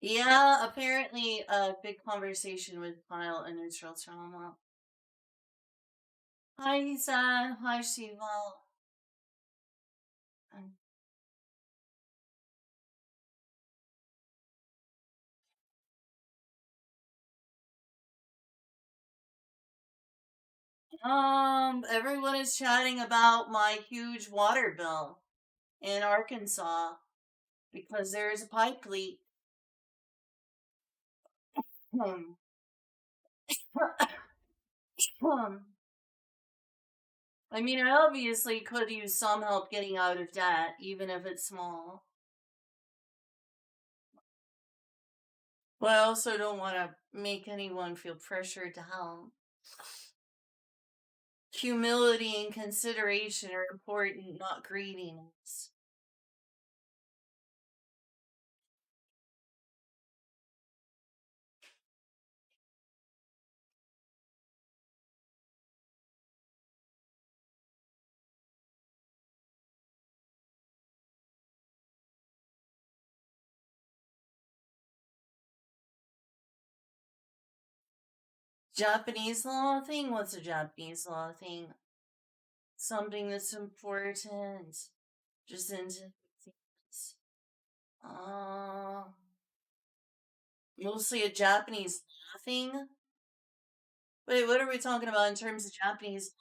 yeah, apparently a big conversation with Kyle and neutral trauma. Hi, Isan. Hi, Shiva. Everyone is chatting about my huge water bill in Arkansas because there is a pipe leak. Hmm. Hmm. I mean, I obviously could use some help getting out of debt, even if it's small. But I also don't want to make anyone feel pressured to help. Humility and consideration are important, not greediness. Japanese law thing? What's a Japanese law thing? Something that's important. Just into things. Uh, Mostly a Japanese law thing? Wait, what are we talking about in terms of Japanese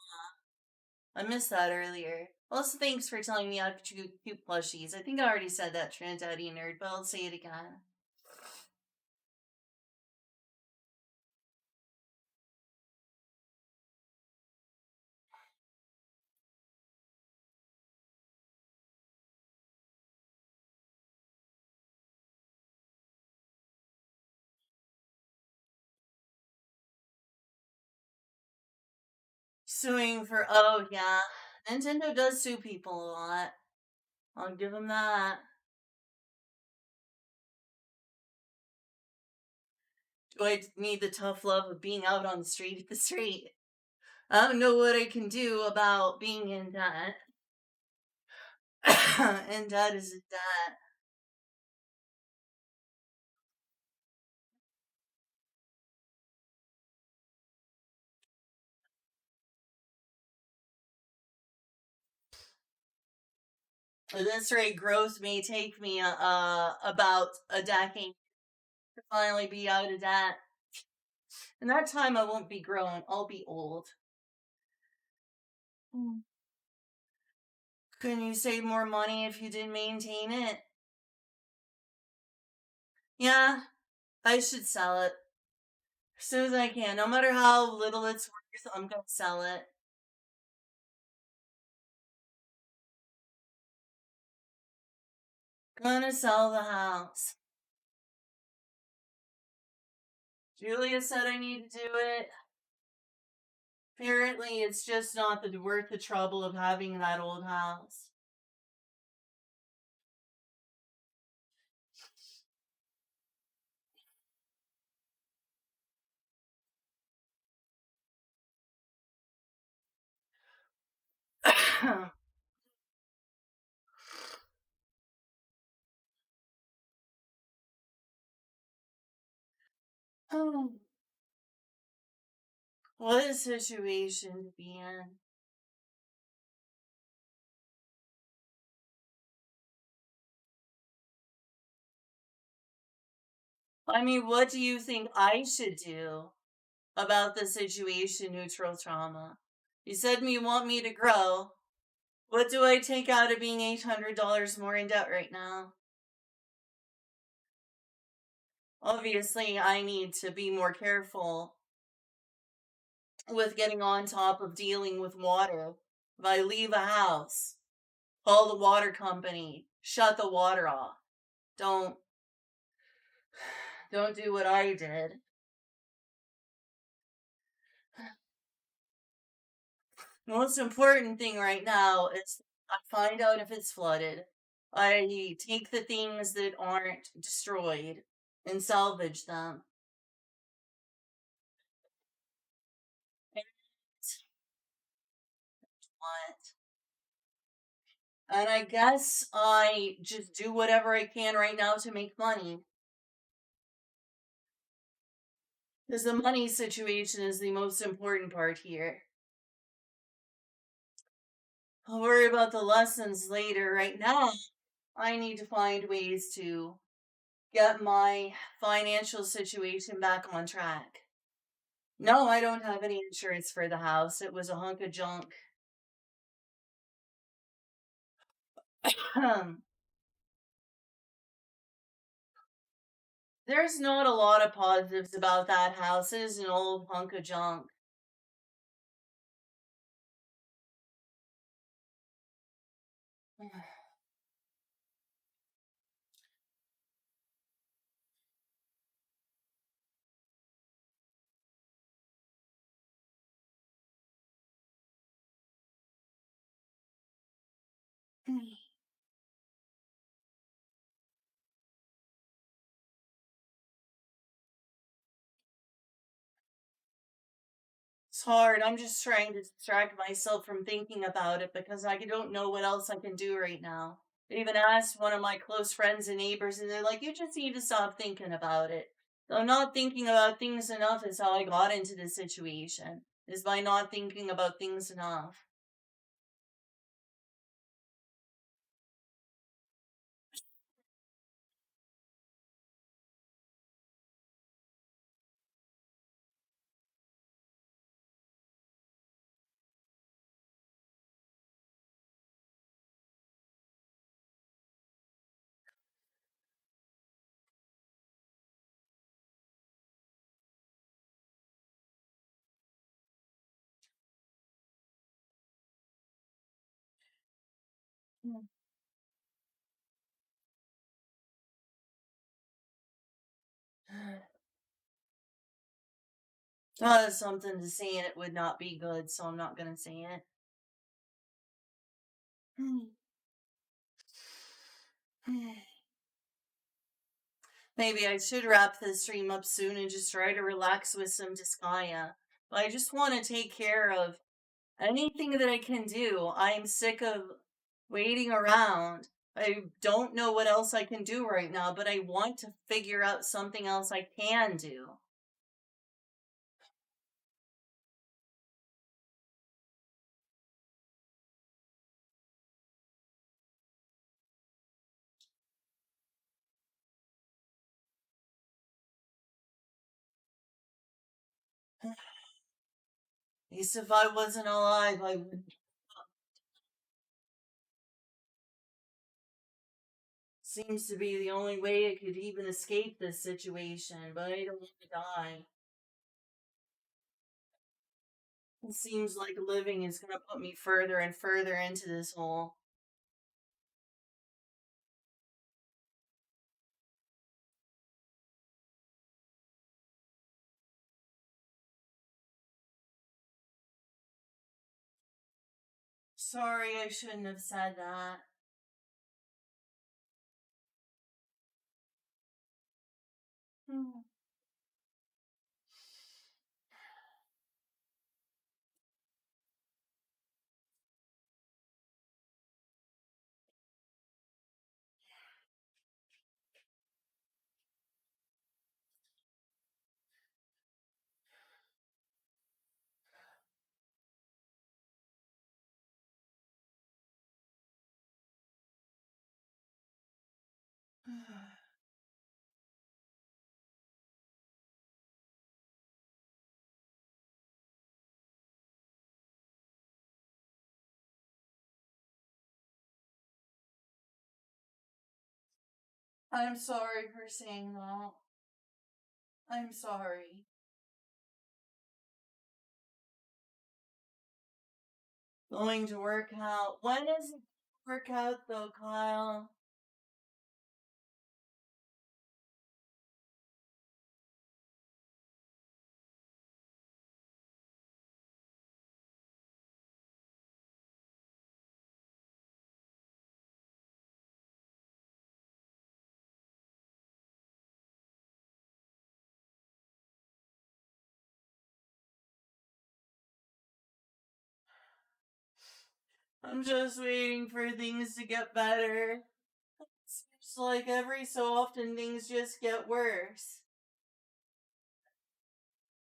law? I missed that earlier. Also, thanks for telling me I have cute plushies. I think I already said that, Trans Daddy Nerd, but I'll say it again. Suing for, oh yeah. Nintendo does sue people a lot. I'll give them that. Do I need the tough love of being out on the street at the street? I don't know what I can do about being in debt. And debt is debt. At this rate, growth may take me about a decade to finally be out of debt. In that time, I won't be grown. I'll be old. Hmm. Couldn't you save more money if you didn't maintain it? Yeah, I should sell it as soon as I can. No matter how little it's worth, I'm gonna sell it. Gonna sell the house. Julia said I need to do it. Apparently, it's just not worth the trouble of having that old house. What a situation to be in. I mean, what do you think I should do about the situation, neutral trauma? You said you want me to grow. What do I take out of being $800 more in debt right now? Obviously, I need to be more careful with getting on top of dealing with water. If I leave a house, call the water company, shut the water off. Don't don't do what I did. The most important thing right now is I find out if it's flooded. I take the things that aren't destroyed and salvage them. And what? And I guess I just do whatever I can right now to make money. Because the money situation is the most important part here. I'll worry about the lessons later. Right now, I need to find ways to get my financial situation back on track. No, I don't have any insurance for the house. It was a hunk of junk. There's not a lot of positives about that house. It is an old hunk of junk. It's hard. I'm just trying to distract myself from thinking about it because I don't know what else I can do right now. I even asked one of my close friends and neighbors, and they're like, you just need to stop thinking about it. So not thinking about things enough is how I got into this situation, is by not thinking about things enough. There's something to say and it would not be good, so I'm not gonna say it. Maybe I should wrap this stream up soon and just try to relax with some Disgaea. But I just want to take care of anything that I can do. I am sick of waiting around. I don't know what else I can do right now, but I want to figure out something else I can do. At least if I wasn't alive, I would. Seems to be the only way I could even escape this situation, but I don't want to die. It seems like living is going to put me further and further into this hole. Sorry, I shouldn't have said that. Hmm. I'm sorry for saying that. I'm sorry. Going to work out. When does it work out though, Kyle? I'm just waiting for things to get better. Seems like every so often things just get worse.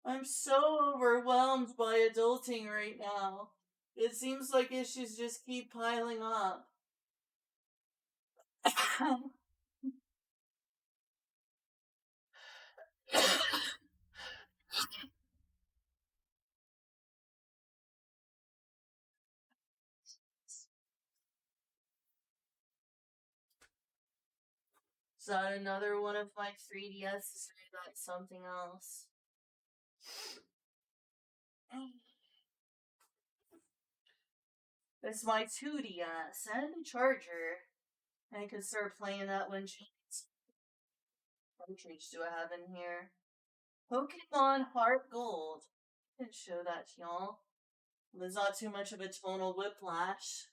I'm so overwhelmed by adulting right now. It seems like issues just keep piling up. Is that another one of my 3DSs or that's something else? It's my 2DS and a charger. I could start playing that when cartridge do I have in here? Pokemon Heart Gold. I can show that to y'all. There's not too much of a tonal whiplash.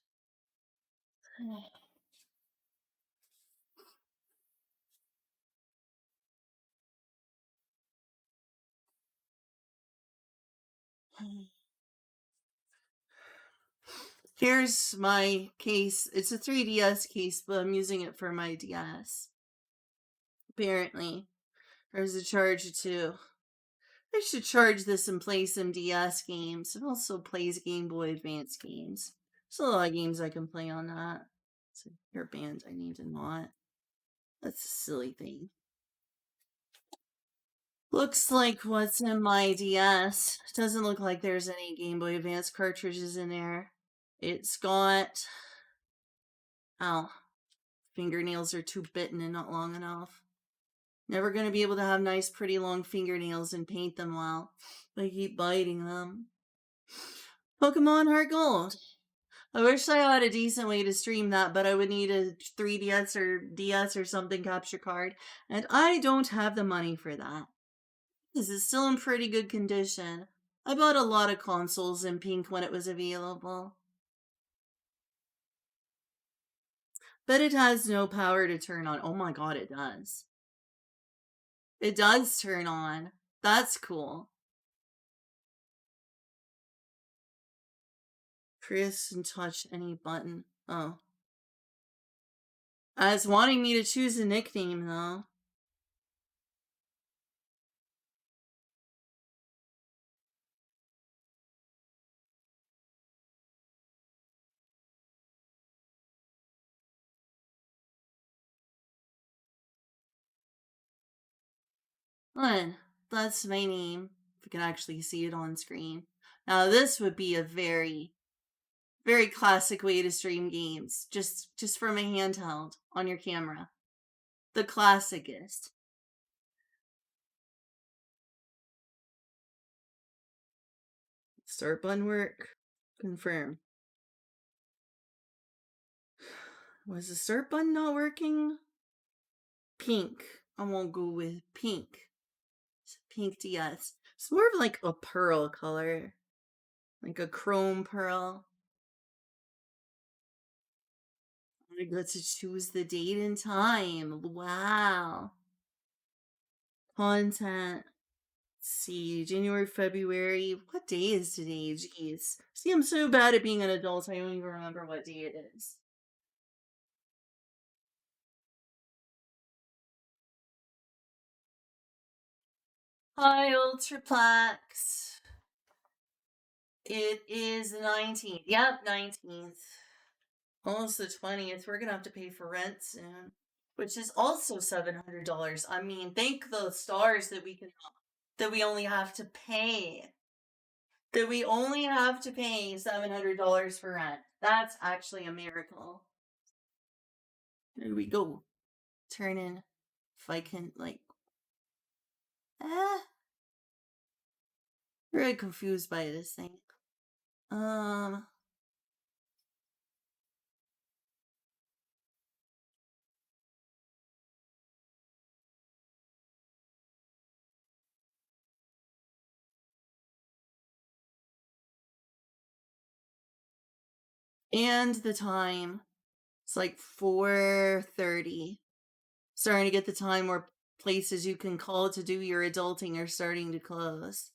Here's my case. It's a 3DS case, but I'm using it for my DS. Apparently. There's a charger too. I should charge this and play some DS games. It also plays Game Boy Advance games. There's a lot of games I can play on that. It's a hairband I need to not. That's a silly thing. Looks like what's in my DS. Doesn't look like there's any Game Boy Advance cartridges in there. It's got... Oh. Fingernails are too bitten and not long enough. Never gonna be able to have nice, pretty long fingernails and paint them well. I keep biting them. Pokemon Heart Gold. I wish I had a decent way to stream that, but I would need a 3DS or DS or something capture card, and I don't have the money for that. This is still in pretty good condition. I bought a lot of consoles in pink when it was available. But it has no power to turn on. Oh my god, it does. It does turn on. That's cool. Press and touch any button. Oh. It's wanting me to choose a nickname, though. What? That's my name. If you can actually see it on screen. Now, this would be a very, very classic way to stream games. Just from a handheld on your camera. The classicest. Start button work. Confirm. Was the start button not working? Pink. I won't go with pink. It's pink DS. It's more of like a pearl color. Like a chrome pearl. I get to choose the date and time. Wow. Content. Let's see, January, February. What day is today? Jeez. See, I'm so bad at being an adult, I don't even remember what day it is. Hi, Ultraplex. It is the 19th. Yep, 19th. Almost the 20th. We're gonna have to pay for rent soon. Which is also $700. I mean, thank the stars that we only have to pay. That we only have to pay $700 for rent. That's actually a miracle. There we go. turn in if I can, like, ah, really confused by this thing. And the time. It's like 4:30. Starting to get the time where places you can call to do your adulting are starting to close.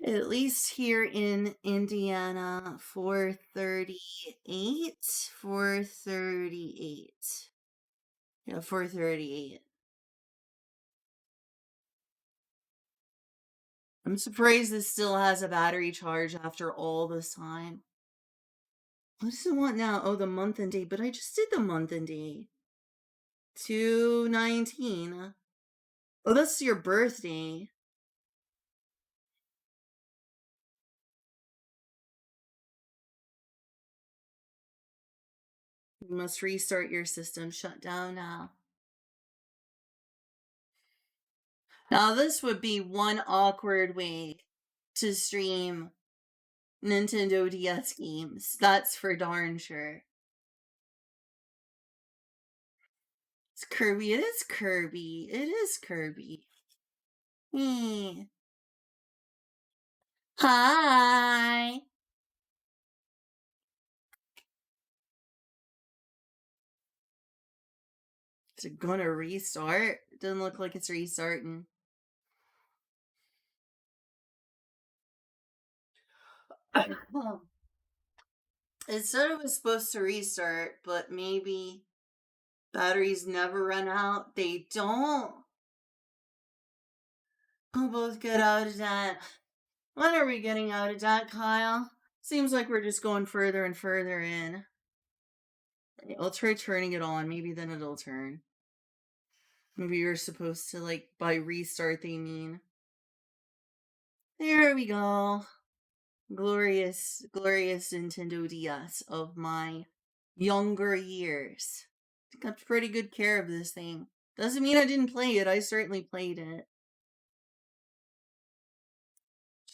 At least here in Indiana, 4:38. 4:38. Yeah, 4:38. I'm surprised this still has a battery charge after all this time. What does it want now? Oh, the month and day. But I just did the month and day. 2/19. Oh, that's your birthday. You must restart your system. Shut down now. Now, this would be one awkward way to stream Nintendo DS games. That's for darn sure. It's Kirby. It is Kirby. It is Kirby. Hi. Is it gonna restart? It doesn't look like it's restarting. It said it was supposed to restart, but maybe batteries never run out. They don't. We'll both get out of debt. When are we getting out of debt, Kyle? Seems like we're just going further and further in. I'll try turning it on. Maybe then it'll turn. Maybe you're supposed to, like, by restart, they mean. There we go. Glorious, glorious Nintendo DS of my younger years. I kept pretty good care of this thing. Doesn't mean I didn't play it. I certainly played it.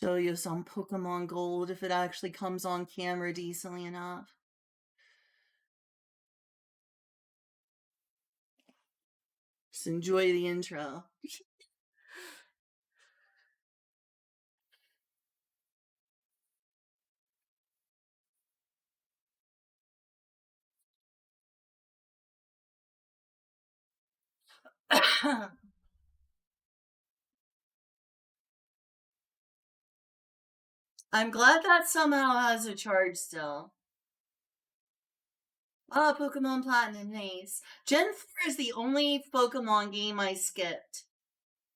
Show you some Pokemon Gold if it actually comes on camera decently enough. Just enjoy the intro. I'm glad that somehow has a charge still. Ah, Pokemon Platinum, nice. Gen 4 is the only Pokemon game I skipped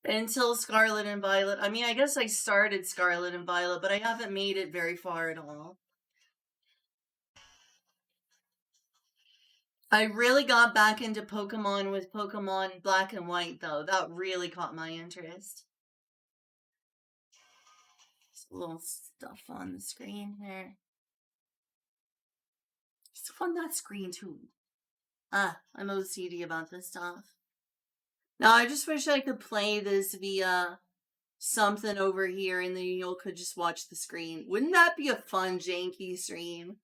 until Scarlet and Violet. I mean, I guess I started Scarlet and Violet, but I haven't made it very far at all. I really got back into Pokemon with Pokemon Black and White, though. That really caught my interest. There's little stuff on the screen here. Stuff on that screen, too. Ah, I'm OCD about this stuff. Now, I just wish I could play this via something over here and then you could just watch the screen. Wouldn't that be a fun, janky stream?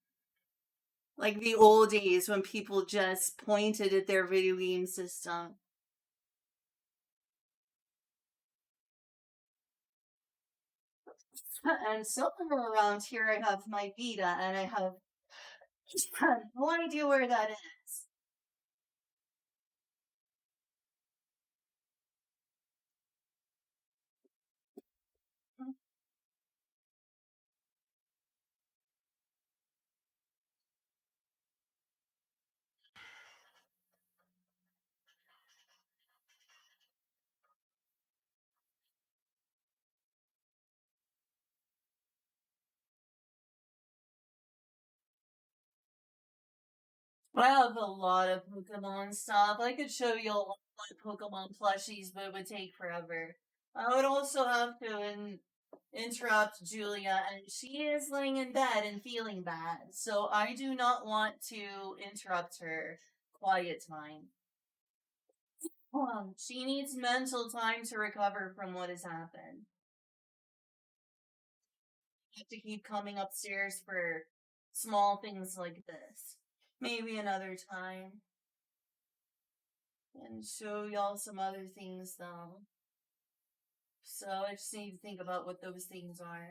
Like the old days when people just pointed at their video game system. And somewhere around here I have my Vita and I have no idea where that is. I have a lot of Pokemon stuff. I could show you a lot of Pokemon plushies, but it would take forever. I would also have to interrupt Julia, and she is laying in bed and feeling bad, so I do not want to interrupt her quiet time. She needs mental time to recover from what has happened. You have to keep coming upstairs for small things like this. Maybe another time. And show y'all some other things, though. So I just need to think about what those things are.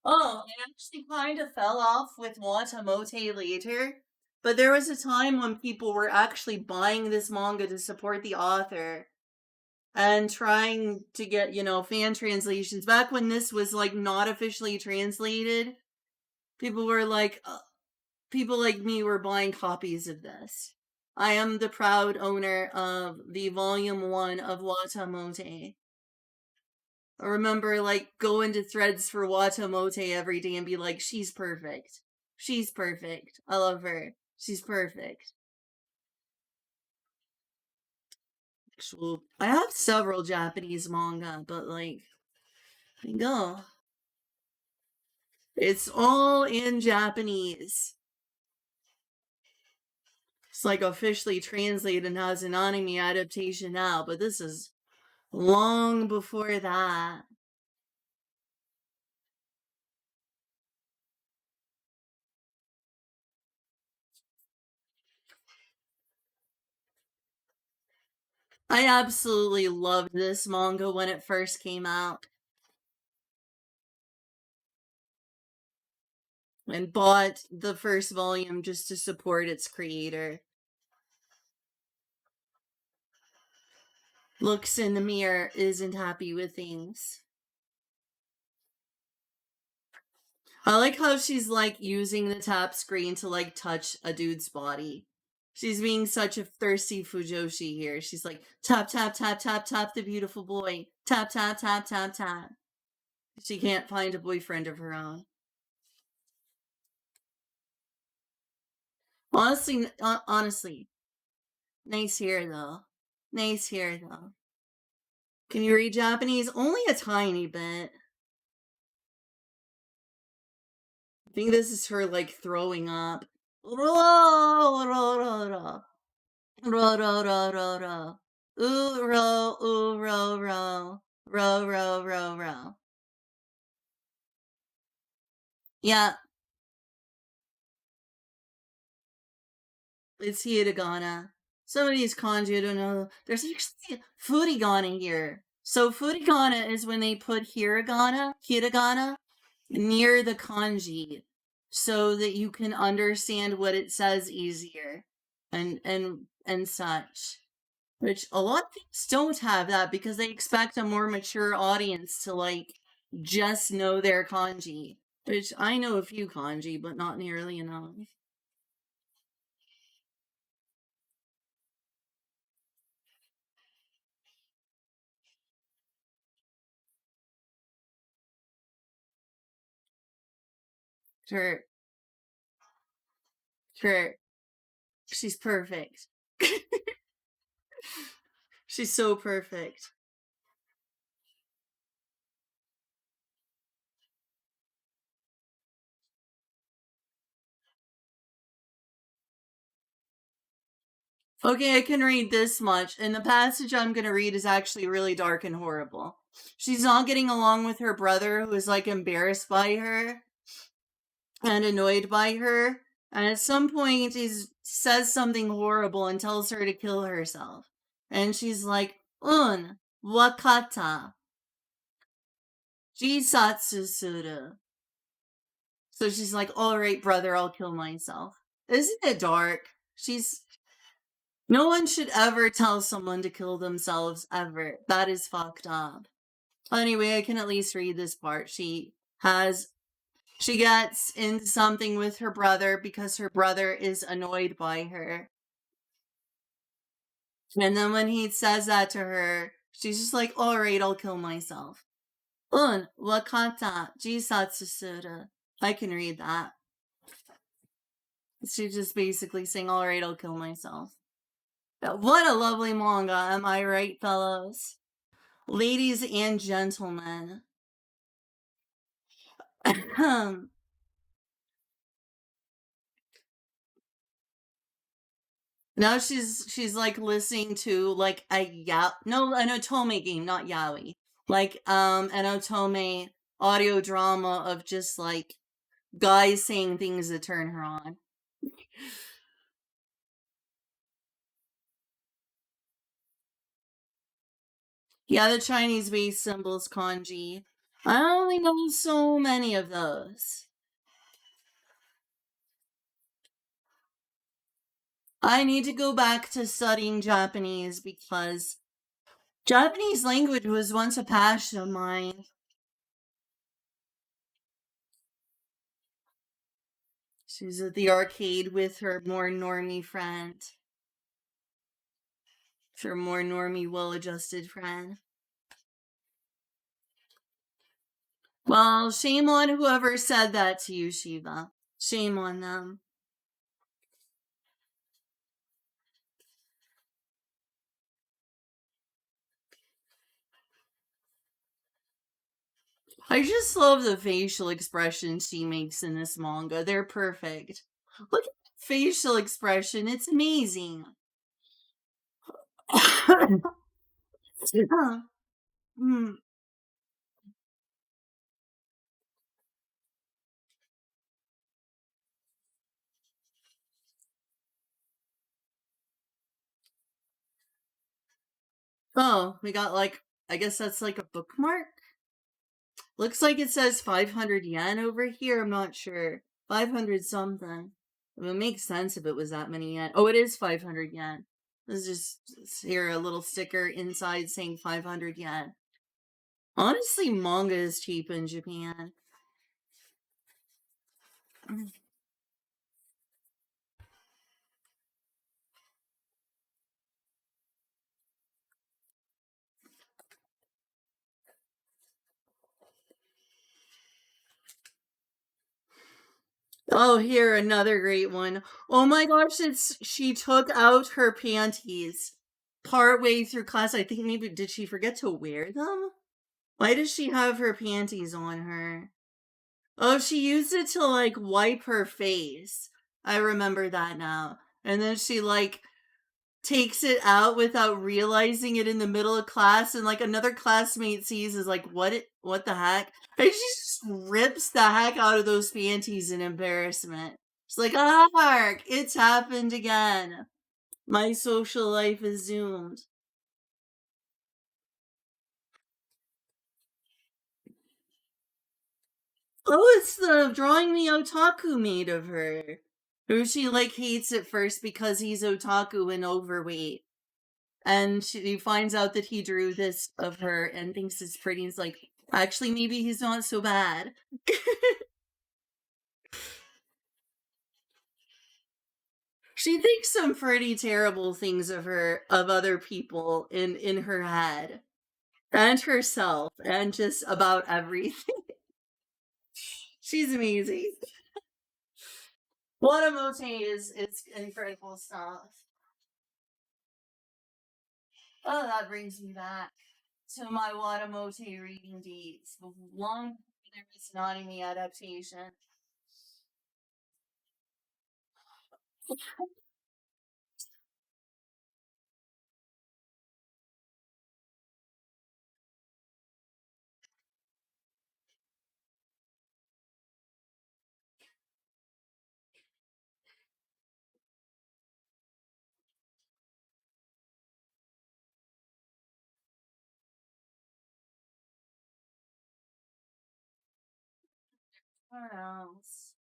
Oh, I actually kind of fell off with Watamote later, but there was a time when people were actually buying this manga to support the author and trying to get, fan translations. Back when this was like not officially translated, people were like, people like me were buying copies of this. I am the proud owner of the volume 1 of Watamote. I remember like going to threads for Watamote every day and be like, she's perfect. She's perfect. I love her. She's perfect. Actual, I have several Japanese manga, but like, go. It's all in Japanese. It's like officially translated and has an anime adaptation now, but this is long before that. I absolutely loved this manga when it first came out. And bought the first volume just to support its creator. Looks in the mirror, isn't happy with things. I like how she's like using the tap screen to like touch a dude's body. She's being such a thirsty Fujoshi here. She's like, tap, tap, tap, tap, tap the beautiful boy. Tap, tap, tap, tap, tap. She can't find a boyfriend of her own. Honestly, nice hair though. Nice hair though. Can you read Japanese? Only a tiny bit. I think this is her like throwing up. Ro ro ro ro. Ro ro ro ro ro. Ooh ro ooh ro ro. Ro ro ro ro. Yeah, it's hiragana. Some of these kanji I don't know. There's actually furigana here. So furigana is when they put hiragana near the kanji so that you can understand what it says easier and such. Which a lot of things don't have that because they expect a more mature audience to like just know their kanji. Which I know a few kanji, but not nearly enough. Sure, sure. She's perfect. She's so perfect. Okay, I can read this much, and the passage I'm gonna read is actually really dark and horrible. She's not getting along with her brother, who is like embarrassed by her and annoyed by her. And at some point, he says something horrible and tells her to kill herself. And she's like, wakata. Jisatsu suru. So she's like, alright, brother, I'll kill myself. Isn't it dark? No one should ever tell someone to kill themselves, ever. That is fucked up. Anyway, I can at least read this part. She gets into something with her brother because her brother is annoyed by her. And then when he says that to her, she's just like, alright, I'll kill myself. Wakata jisatsu suru. I can read that. She's just basically saying, alright, I'll kill myself. What a lovely manga, am I right, fellows? Ladies and gentlemen. Now she's like listening to like an otome game, not yaoi. Like an otome audio drama of just like guys saying things that turn her on. Yeah, the Chinese base symbols kanji. I only know so many of those. I need to go back to studying Japanese because Japanese language was once a passion of mine. She's at the arcade with her more normie friend. Her more normie, well adjusted friend. Well, shame on whoever said that to you, Shiva. Shame on them. I just love the facial expressions she makes in this manga. They're perfect. Look at the facial expression, it's amazing. Hmm. Oh, we got like, I guess that's like a bookmark? Looks like it says 500 yen over here. I'm not sure. 500 something. It would make sense if it was that many yen. Oh, it is 500 yen. There's just here a little sticker inside saying 500 yen. Honestly, manga is cheap in Japan. Oh, here another great one. Oh my gosh, it's she took out her panties partway through class. I think maybe did she forget to wear them? Why does she have her panties on her? Oh, she used it to like wipe her face. I remember that now. And then she like takes it out without realizing it in the middle of class, and like another classmate sees is like, what the heck? And she just rips the heck out of those panties in embarrassment. She's like, ah, hark, it's happened again. My social life is doomed. Oh, it's the drawing the otaku made of her. Who she like hates at first because he's otaku and overweight. And she finds out that he drew this of her and thinks it's pretty. He's like, actually, maybe he's not so bad. She thinks some pretty terrible things of her, of other people in her head and herself and just about everything. She's amazing. Watamote is incredible stuff. Oh, that brings me back to my Watamote reading days. Long before there was an anime adaptation. What else?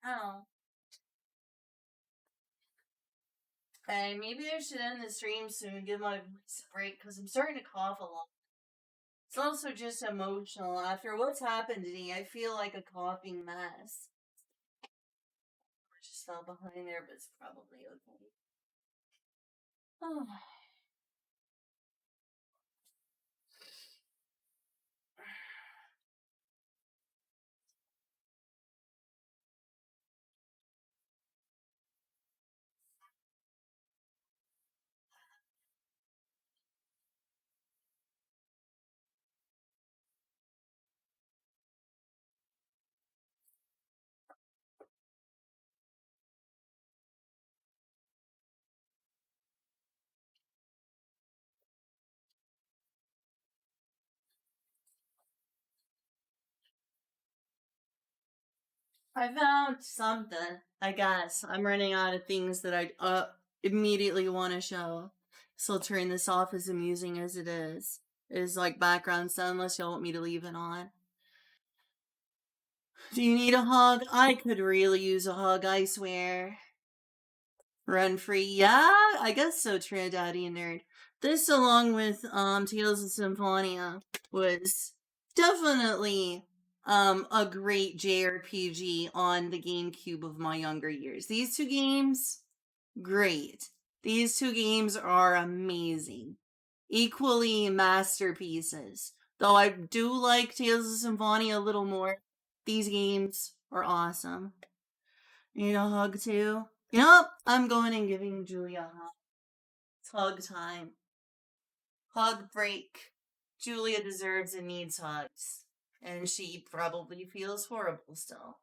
Oh. Hey, maybe I should end the stream soon and give my voice a break because I'm starting to cough a lot. It's also just emotional. After what's happened today, I feel like a coughing mess. I just fell behind there, but it's probably okay. Oh. I found something, I guess. I'm running out of things that I immediately want to show. So I'll turn this off as amusing as it is. It is like background sound unless y'all want me to leave it on. Do you need a hug? I could really use a hug, I swear. Run free, yeah, I guess so, Trinidadian nerd. This, along with Tales of Symphonia, was definitely a great JRPG on the GameCube of my younger years. These two games, great. These two games are amazing. Equally masterpieces. Though I do like Tales of Symphonia a little more. These games are awesome. Need a hug too? Yep, I'm going and giving Julia a hug. It's hug time. Hug break. Julia deserves and needs hugs. And she probably feels horrible still.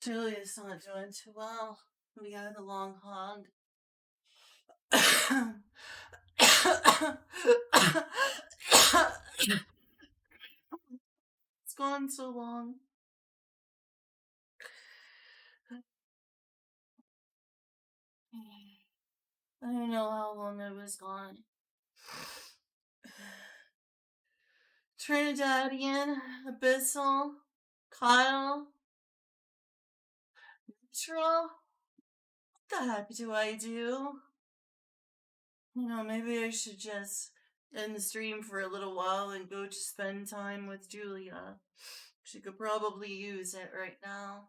Julia's not doing too well. We had a long hog. It's gone so long. I don't know how long it was gone. Trinidadian, Abyssal, Kyle, Neutral. What the heck do I do? Maybe I should just end the stream for a little while and go to spend time with Julia. She could probably use it right now.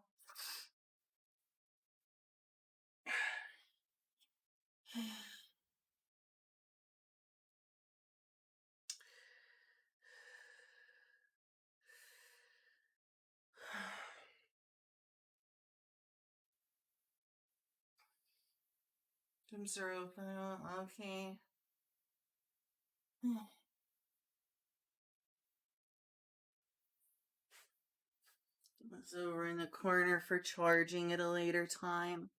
Gyms are open. Okay. It's over in the corner for charging at a later time.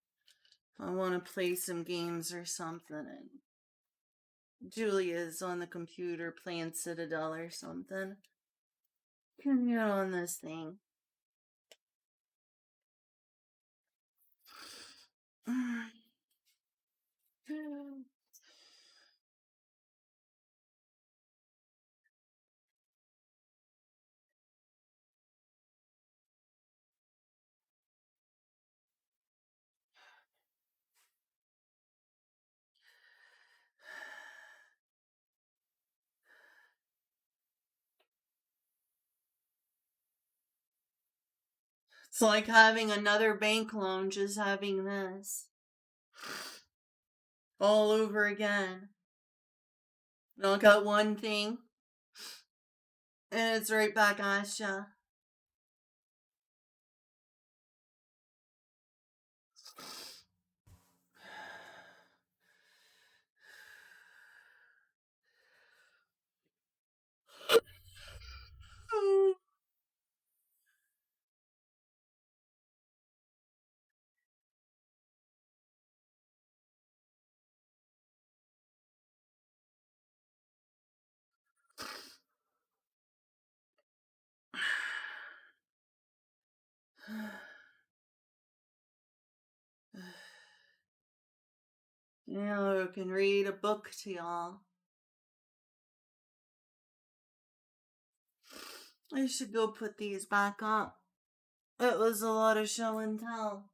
I want to play some games or something. And Julia's on the computer playing Citadel or something. Can get on this thing. It's like having another bank loan, just having this. All over again. I got one thing, and it's right back at ya. I can read a book to y'all. I should go put these back up. It was a lot of show and tell.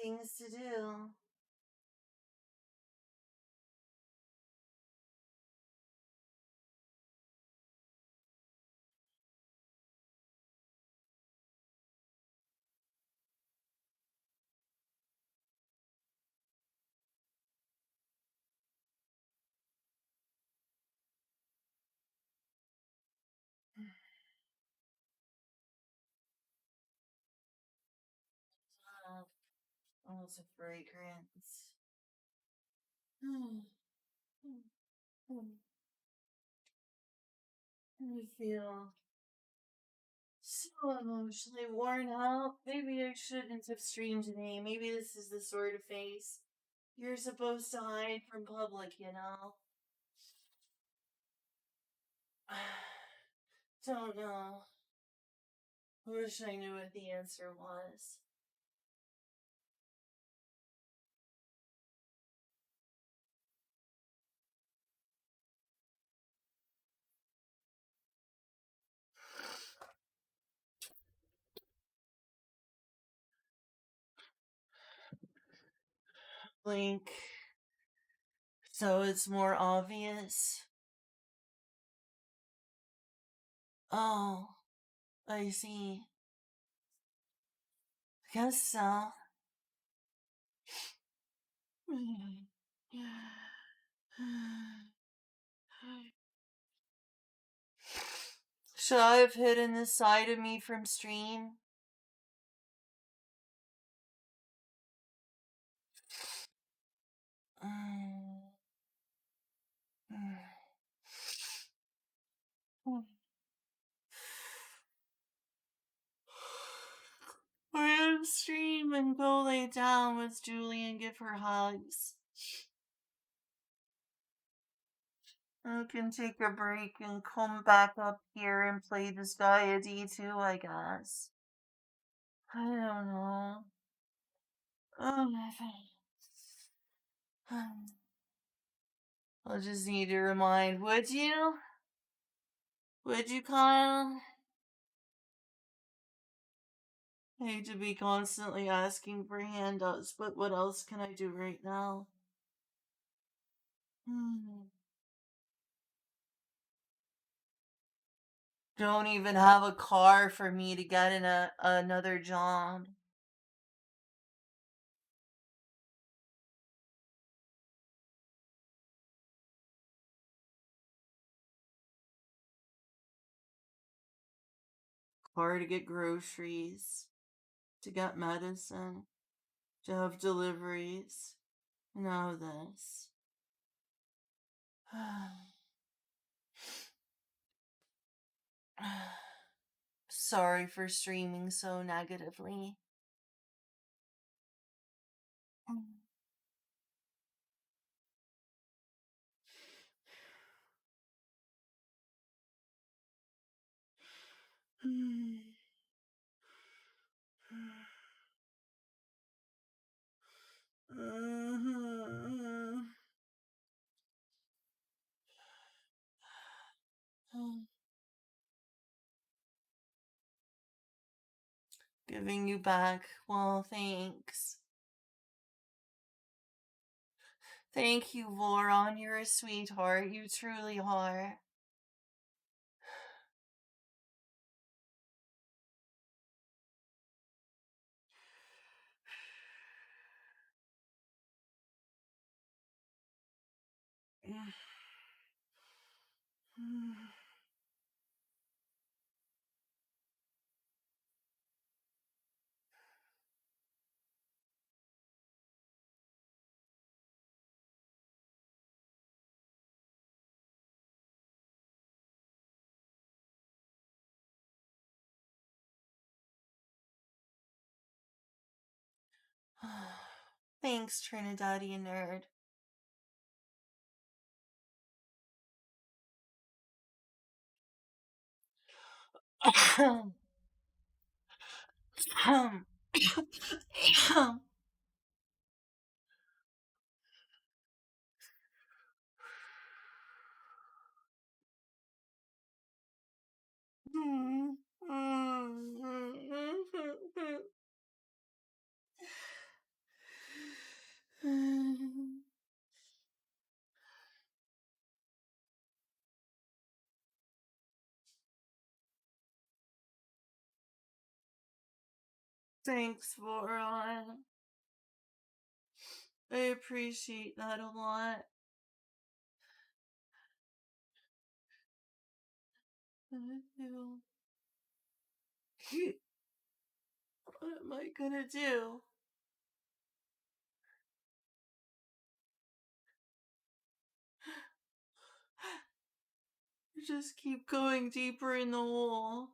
Things to do. Oh, it's a fragrance. I feel so emotionally worn out. Maybe I shouldn't have streamed today. Maybe this is the sort of face you're supposed to hide from public, Don't know. Wish I knew what the answer was. Blink. So it's more obvious. Oh, I see. I guess so. Should I have hidden this side of me from stream? We're on stream and go lay down with Julie and give her hugs. I can take a break and come back up here and play this Gaia D2, I guess. I don't know. Oh, I'll just need to remind, would you? Would you, Kyle? I hate to be constantly asking for handouts, but what else can I do right now? Don't even have a car for me to get in another job. Car to get groceries, to get medicine, to have deliveries. Now this. Sorry for streaming so negatively. Giving you back. Well, thanks. Thank you, Voron. You're a sweetheart. You truly are. Thanks, Trinidadian nerd. Thanks, Voron. I appreciate that a lot. What am I gonna do? Just keep going deeper in the hole.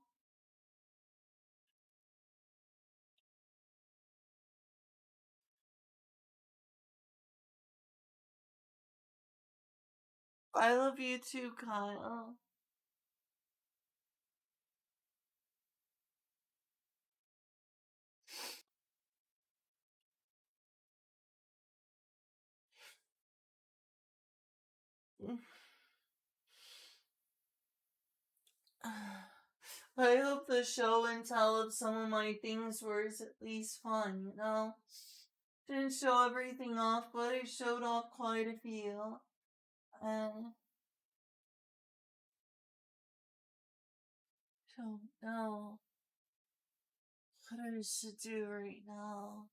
I love you too, Kyle. I hope the show and tell of some of my things was at least fun, you know? Didn't show everything off, but it showed off quite a few. And don't know what I should do right now.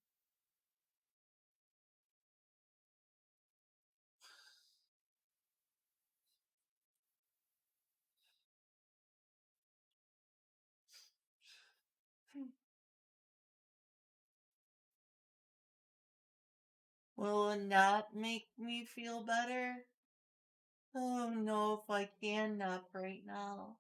Will a nap make me feel better? I don't know if I can nap right now.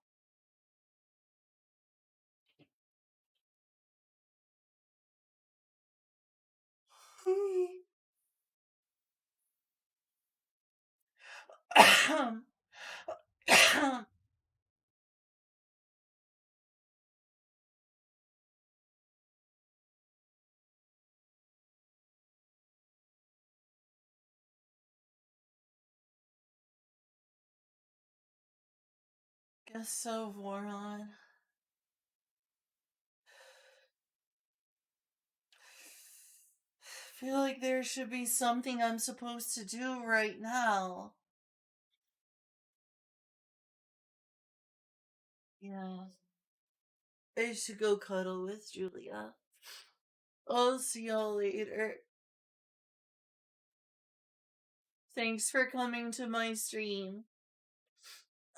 Guess so, Voron. Feel like there should be something I'm supposed to do right now. Yeah. I should go cuddle with Julia. I'll see y'all later. Thanks for coming to my stream.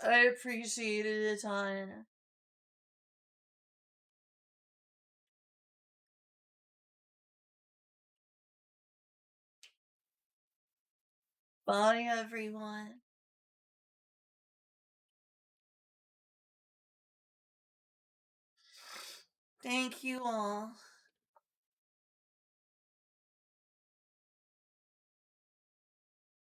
I appreciated a ton. Bye, everyone. Thank you all.